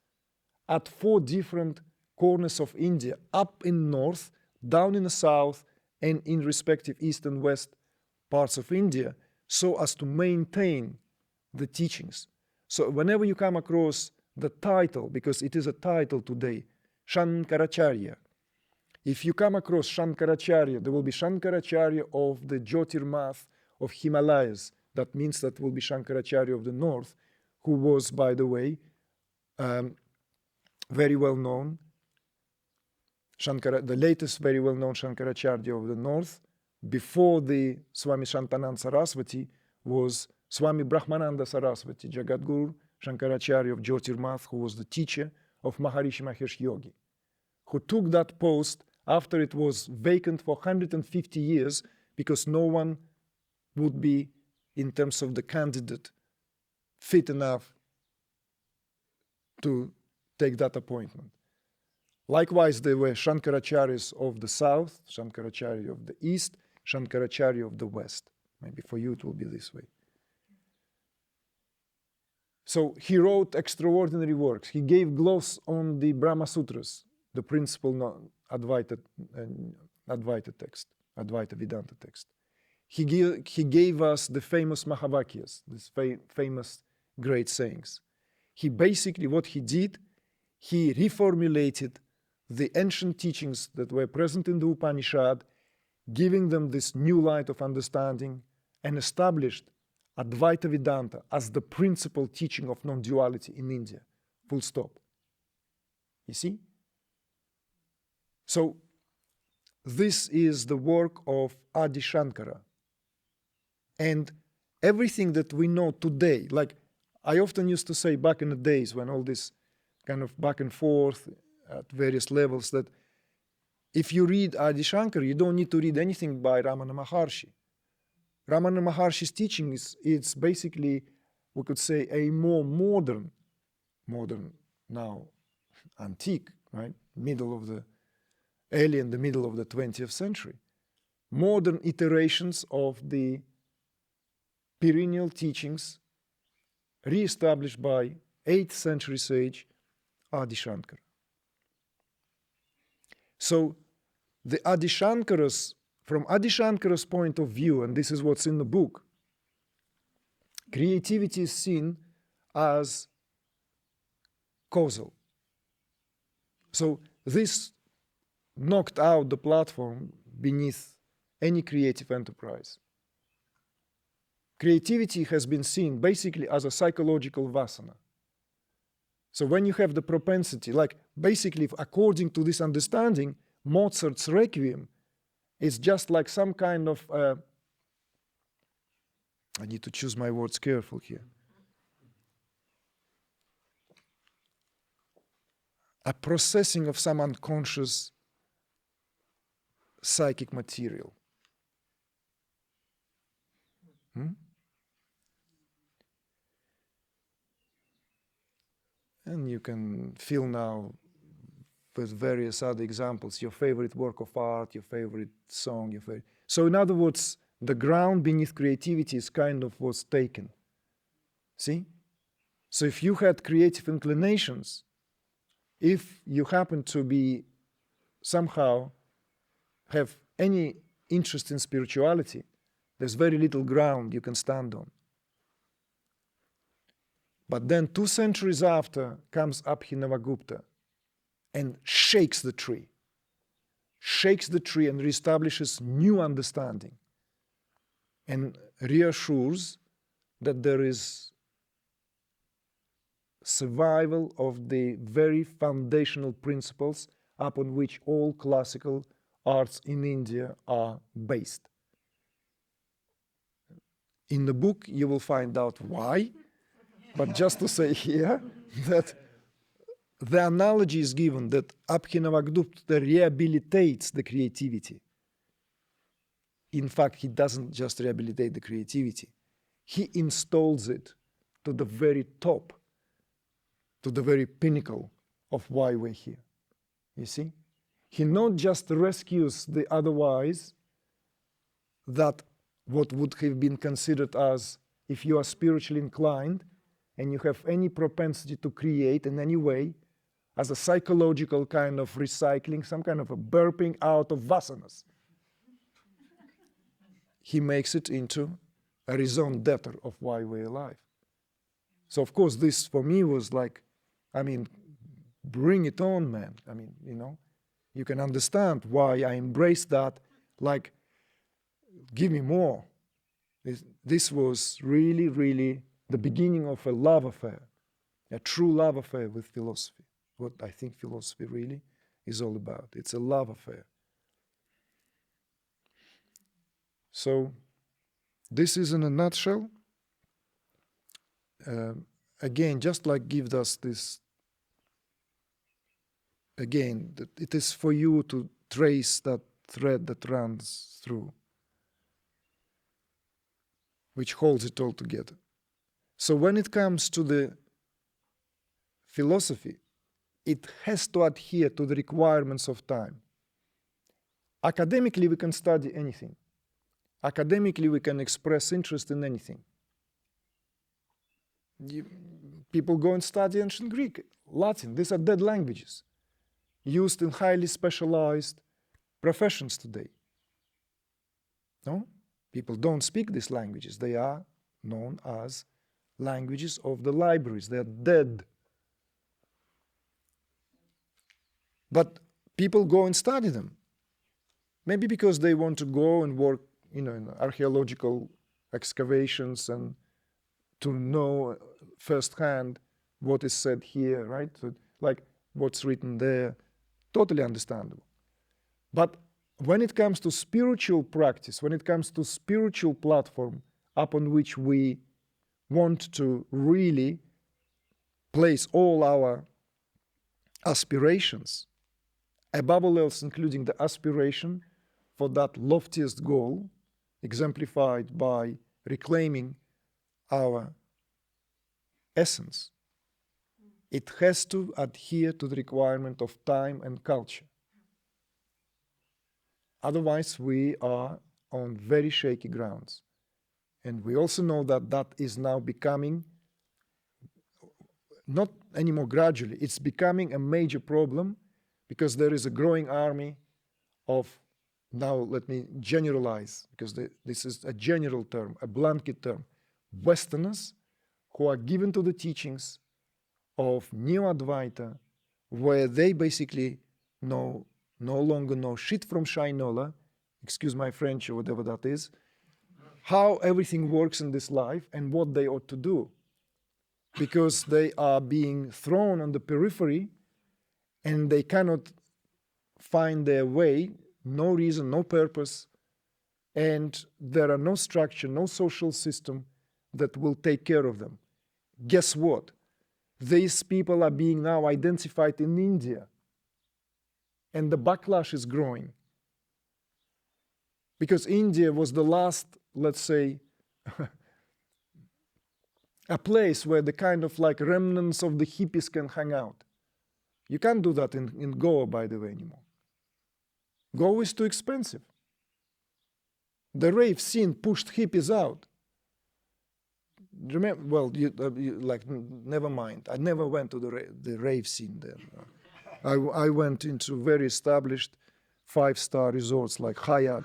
at 4 different corners of India, up in north, down in the south, and in respective east and west parts of India, so as to maintain the teachings. So whenever you come across the title, because it is a title today, Shankaracharya, if you come across Shankaracharya, there will be Shankaracharya of the Jyotirmath of Himalayas. That means that will be Shankaracharya of the north, who was, by the way, very well known Shankara, the latest very well-known Shankaracharya of the north, before the Swami Shantanand Saraswati, was Swami Brahmananda Saraswati, Jagadguru Shankaracharya of Jyotirmath, who was the teacher of Maharishi Mahesh Yogi, who took that post after it was vacant for 150 years because no one would be, in terms of the candidate, fit enough to take that appointment. Likewise, there were Shankaracharyas of the south, Shankaracharya of the east, Shankaracharya of the west. Maybe for you it will be this way. So he wrote extraordinary works. He gave gloss on the Brahma Sutras, the principal Advaita text, Advaita Vedanta text. He gave us the famous Mahavakyas, these famous great sayings. He basically, what he did, he reformulated the ancient teachings that were present in the Upanishad, giving them this new light of understanding, and established Advaita Vedanta as the principal teaching of non-duality in India. Full stop. You see? So, this is the work of Adi Shankara. And everything that we know today, like I often used to say back in the days when all this kind of back and forth at various levels, that if you read Adi Shankara, you don't need to read anything by Ramana Maharshi. Ramana Maharshi's teaching it's basically, we could say, a more modern now, antique, right? Early in the middle of the 20th century. Modern iterations of the perennial teachings re-established by 8th century sage Adi Shankara. So the Adi Shankaras, from Adi Shankara's point of view, and this is what's in the book, creativity is seen as causal. So this knocked out the platform beneath any creative enterprise. Creativity has been seen basically as a psychological vasana. So when you have the propensity, like basically according to this understanding, Mozart's Requiem is just like some kind of, I need to choose my words careful here. A processing of some unconscious psychic material. And you can feel now with various other examples, your favorite work of art, your favorite song, your favorite. So in other words, the ground beneath creativity is kind of was taken. See? So if you had creative inclinations, if you happen to be somehow have any interest in spirituality, there's very little ground you can stand on. But then 2 centuries after comes Abhinavagupta and shakes the tree and reestablishes new understanding and reassures that there is survival of the very foundational principles upon which all classical arts in India are based. In the book you will find out why, but just to say here that the analogy is given that Abhinavagupta rehabilitates the creativity. In fact, he doesn't just rehabilitate the creativity, he installs it to the very top, to the very pinnacle of why we're here. You see? He not just rescues the otherwise, that what would have been considered as, if you are spiritually inclined and you have any propensity to create in any way, as a psychological kind of recycling, some kind of a burping out of vasanas. He makes it into a raison d'etre of why we're alive. So of course this for me was like, I mean, bring it on, man. I mean, you know, you can understand why I embraced that, like, give me more. This was really, really the beginning of a love affair, a true love affair with philosophy. What I think philosophy really is all about. It's a love affair. So this is in a nutshell. Again, just like gives us this, again, that it is for you to trace that thread that runs through, which holds it all together. So when it comes to the philosophy, it has to adhere to the requirements of time. Academically, we can study anything. Academically, we can express interest in anything. People go and study ancient Greek, Latin. These are dead languages used in highly specialized professions today. No? People don't speak these languages. They are known as languages of the libraries. They are dead. But people go and study them. Maybe because they want to go and work, in archaeological excavations and to know firsthand what is said here, right? So, like what's written there, totally understandable. But when it comes to spiritual practice, when it comes to spiritual platform upon which we want to really place all our aspirations, above all else including the aspiration for that loftiest goal, exemplified by reclaiming our essence, it has to adhere to the requirement of time and culture. Otherwise, we are on very shaky grounds. And we also know that that is now becoming, not anymore gradually, it's becoming a major problem because there is a growing army of, now let me generalize, because this is a general term, a blanket term, Westerners who are given to the teachings of Neo-Advaita, where they basically no longer know shit from Shinola, excuse my French or whatever that is, how everything works in this life and what they ought to do. Because they are being thrown on the periphery and they cannot find their way, no reason, no purpose, and there are no structure, no social system that will take care of them. Guess what? These people are being now identified in India, and the backlash is growing. Because India was the last, let's say, a place where the kind of like remnants of the hippies can hang out. You can't do that in Goa, by the way, anymore. Goa is too expensive. The rave scene pushed hippies out. Remember, well, never mind. I never went to the rave scene there. I went into very established 5-star resorts like Hyatt.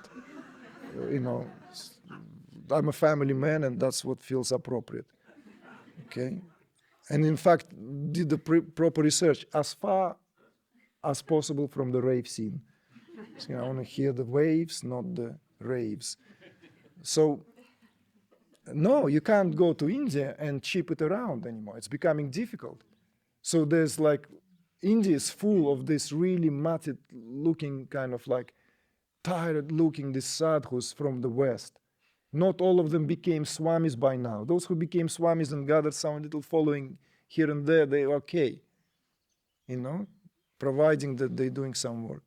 I'm a family man, and that's what feels appropriate. Okay, and in fact, did the proper research as far as possible from the rave scene. So I want to hear the waves, not the raves. So, no, you can't go to India and cheap it around anymore. It's becoming difficult. So there's like, India is full of this really matted looking, kind of like tired looking, these sadhus from the West. Not all of them became swamis by now. Those who became swamis and gathered some little following here and there, they're okay, providing that they're doing some work.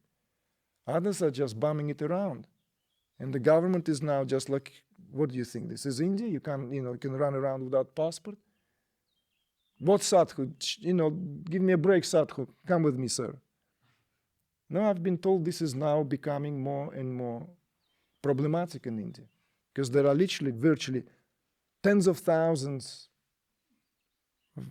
Others are just bumming it around. And the government is now just like, what do you think? This is India? You can run around without passport? What sadhu? Give me a break, sadhu. Come with me, sir. No, I've been told this is now becoming more and more problematic in India. Because there are literally, virtually, tens of thousands of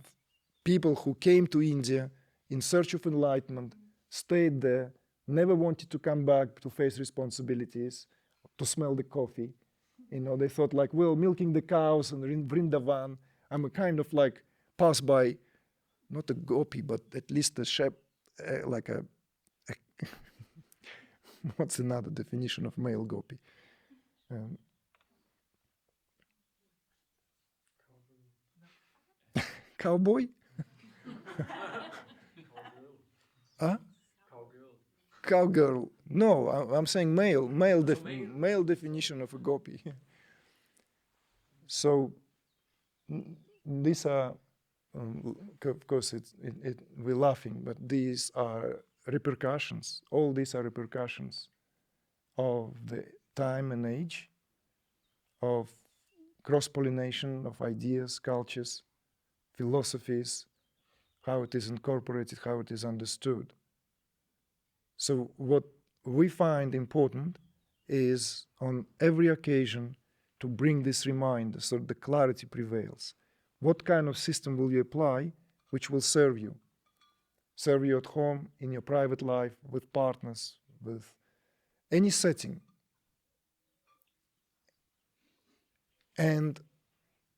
people who came to India in search of enlightenment, stayed there, never wanted to come back to face responsibilities, to smell the coffee. They thought like, well, milking the cows and in Vrindavan, I'm a kind of like pass by, not a gopi, but at least a like a what's another definition of male gopi? Cowboy? Huh? cowgirl. No, I'm saying male male. Male definition of a gopi. So these are, of course, we're laughing, but these are repercussions. All these are repercussions of the time and age, of cross-pollination of ideas, cultures, philosophies, how it is incorporated, how it is understood. So what we find important is on every occasion to bring this reminder so the clarity prevails. What kind of system will you apply which will serve you? Serve you at home, in your private life, with partners, with any setting. And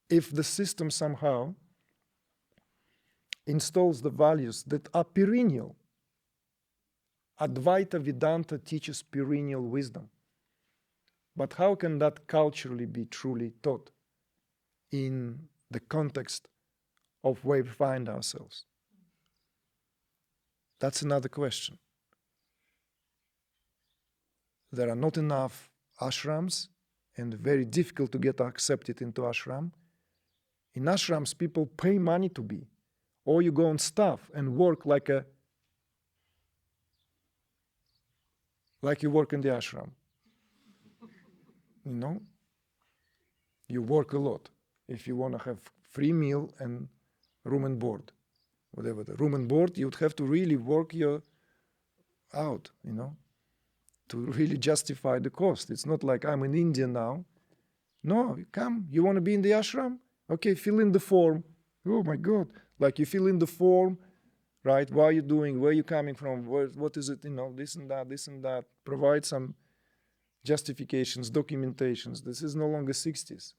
if the system somehow installs the values that are perennial, Advaita Vedanta teaches perennial wisdom. But how can that culturally be truly taught in the context of where we find ourselves? That's another question. There are not enough ashrams and very difficult to get accepted into ashram. In ashrams, people pay money to be, or you go on staff and work like you work in the ashram. You know, you work a lot if you want to have free meal and room and board. Whatever the room and board, you'd have to really work your out, you know, to really justify the cost. It's not like I'm in India now. No, come, you want to be in the ashram? Okay, fill in the form. Oh my God, like you fill in the form, right? What are you doing? Where are you coming from? What is it? You know, this and that. Provide some justifications, documentations. This is no longer 60s,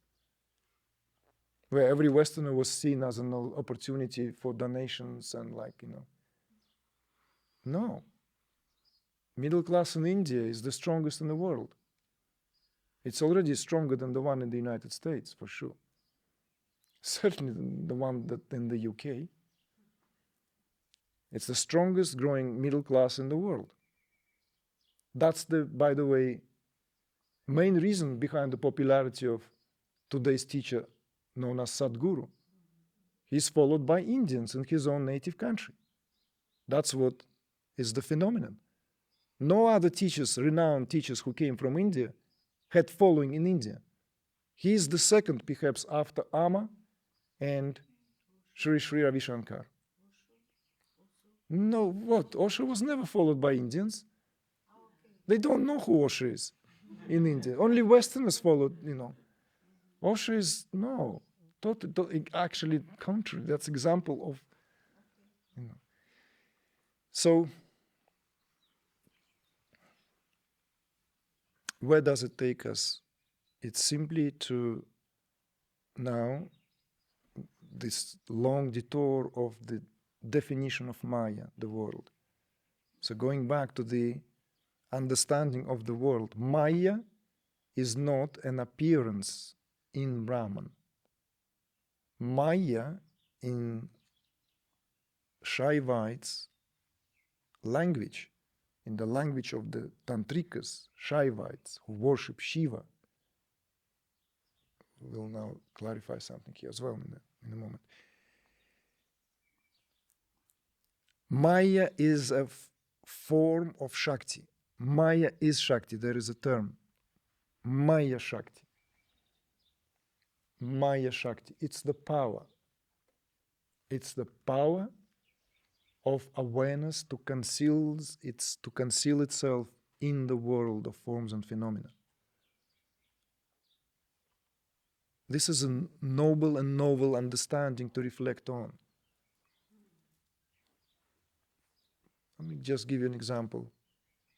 where every Westerner was seen as an opportunity for donations and like, you know. No. Middle class in India is the strongest in the world. It's already stronger than the one in the United States, for sure. Certainly the one that in the UK. It's the strongest growing middle class in the world. That's the, by the way, main reason behind the popularity of today's teacher known as Sadhguru. He's followed by Indians in his own native country. That's what is the phenomenon. No other teachers, renowned teachers who came from India, had following in India. He is the second, perhaps, after Amma and Sri Ravi Shankar. No, what? Osho was never followed by Indians. They don't know who Osho is in India. Only Westerners followed, you know. Osho is, no, totally, actually contrary. That's example of, you know. So, where does it take us? It's simply to now this long detour of the definition of Maya, the world. So going back to the understanding of the world, Maya is not an appearance in Brahman. Maya in Shaivites' language, in the language of the Tantrikas, Shaivites, who worship Shiva. We'll now clarify something here as well in a moment. Maya is a form of Shakti. Maya is Shakti. There is a term. Maya Shakti. Maya Shakti. It's the power. It's the power of awareness to conceal itself in the world of forms and phenomena. This is a noble and novel understanding to reflect on. Let me just give you an example.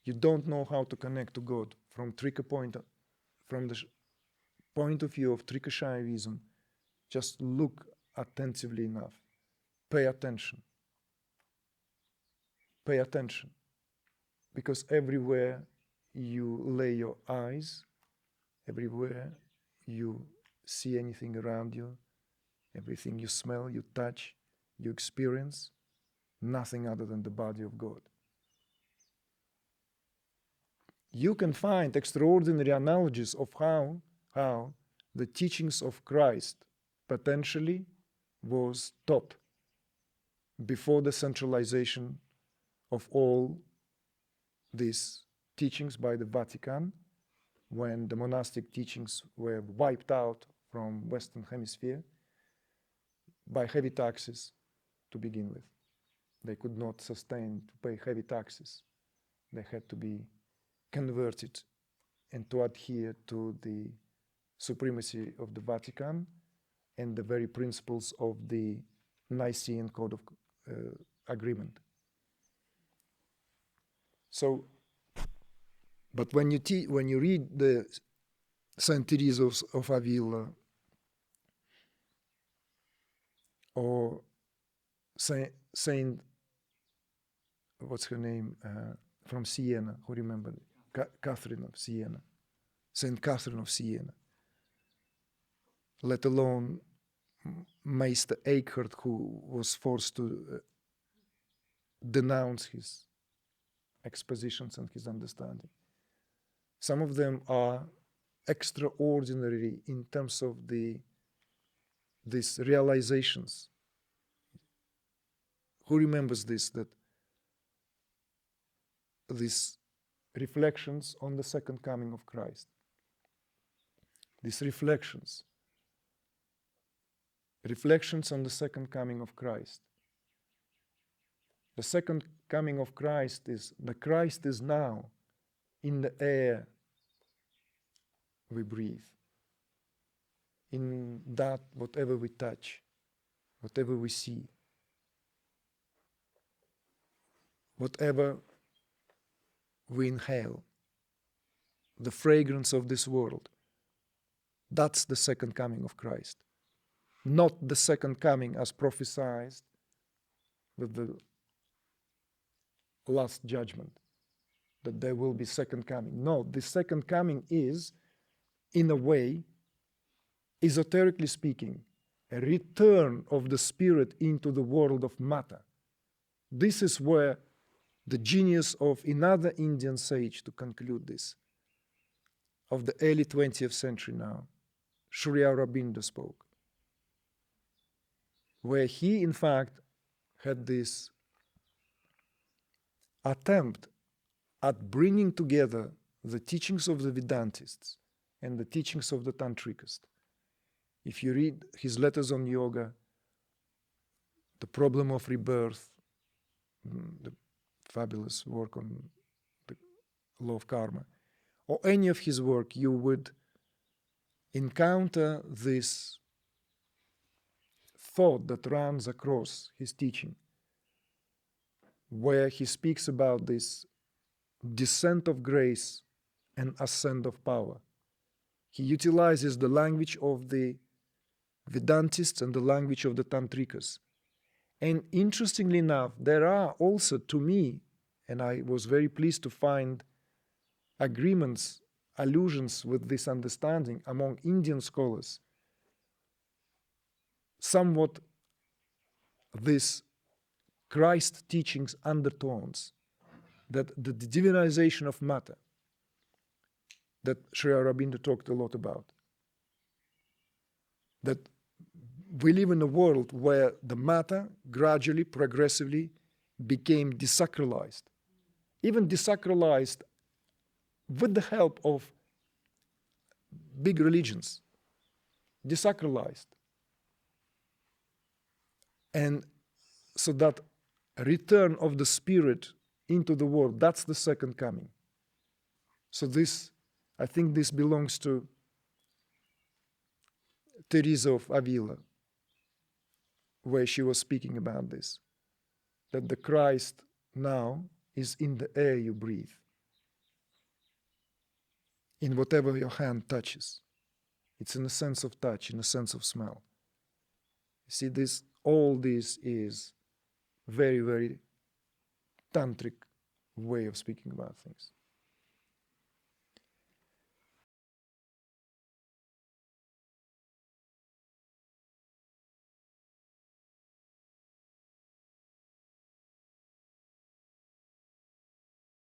You don't know how to connect to God from the point of view of Trika Shaivism. Just look attentively enough. Pay attention. Pay attention. Because everywhere you lay your eyes, everywhere you see anything around you, everything you smell, you touch, you experience, nothing other than the body of God. you can find extraordinary analogies of how the teachings of Christ potentially was taught before the centralization of all these teachings by the Vatican, when the monastic teachings were wiped out from Western Hemisphere by heavy taxes to begin with. They could not sustain to pay heavy taxes. They had to be converted and to adhere to the supremacy of the Vatican and the very principles of the Nicene Code of Agreement. So, but when you read the Saint Teresa of Avila or Saint what's her name from Siena, who remember? Catherine of Siena, Saint Catherine of Siena, let alone Meister Eckhart, who was forced to denounce his expositions and his understanding. Some of them are extraordinary in terms of these realizations. Who remembers this? That these reflections on the second coming of Christ. These reflections on the second coming of Christ. The second coming of Christ is, the Christ is now in the air we breathe, in that whatever we touch, whatever we see, whatever we inhale, the fragrance of this world. That's the second coming of Christ. Not the second coming as prophesied with the last judgment, that there will be second coming. No, the second coming is, in a way, esoterically speaking, a return of the spirit into the world of matter. This is where the genius of another Indian sage, to conclude this, of the early 20th century now, Sri Aurobindo spoke, where he in fact had this attempt at bringing together the teachings of the Vedantists and the teachings of the Tantrikists. If you read his letters on yoga, the problem of rebirth, the fabulous work on the law of karma, or any of his work, you would encounter this thought that runs across his teaching, where he speaks about this descent of grace and ascent of power. He utilizes the language of the Vedantists and the language of the Tantrikas. And interestingly enough, there are also, to me, and I was very pleased to find agreements, allusions with this understanding among Indian scholars, somewhat this Christ teachings undertones, that the divinization of matter that Sri Aurobindo talked a lot about, that we live in a world where the matter gradually, progressively became desacralized, even desacralized with the help of big religions, desacralized. And so that return of the spirit into the world, that's the second coming. So this, I think this belongs to Teresa of Avila, where she was speaking about this, that the Christ now is in the air you breathe, in whatever your hand touches. It's in a sense of touch, in a sense of smell. You see, this, all this is very, very tantric way of speaking about things.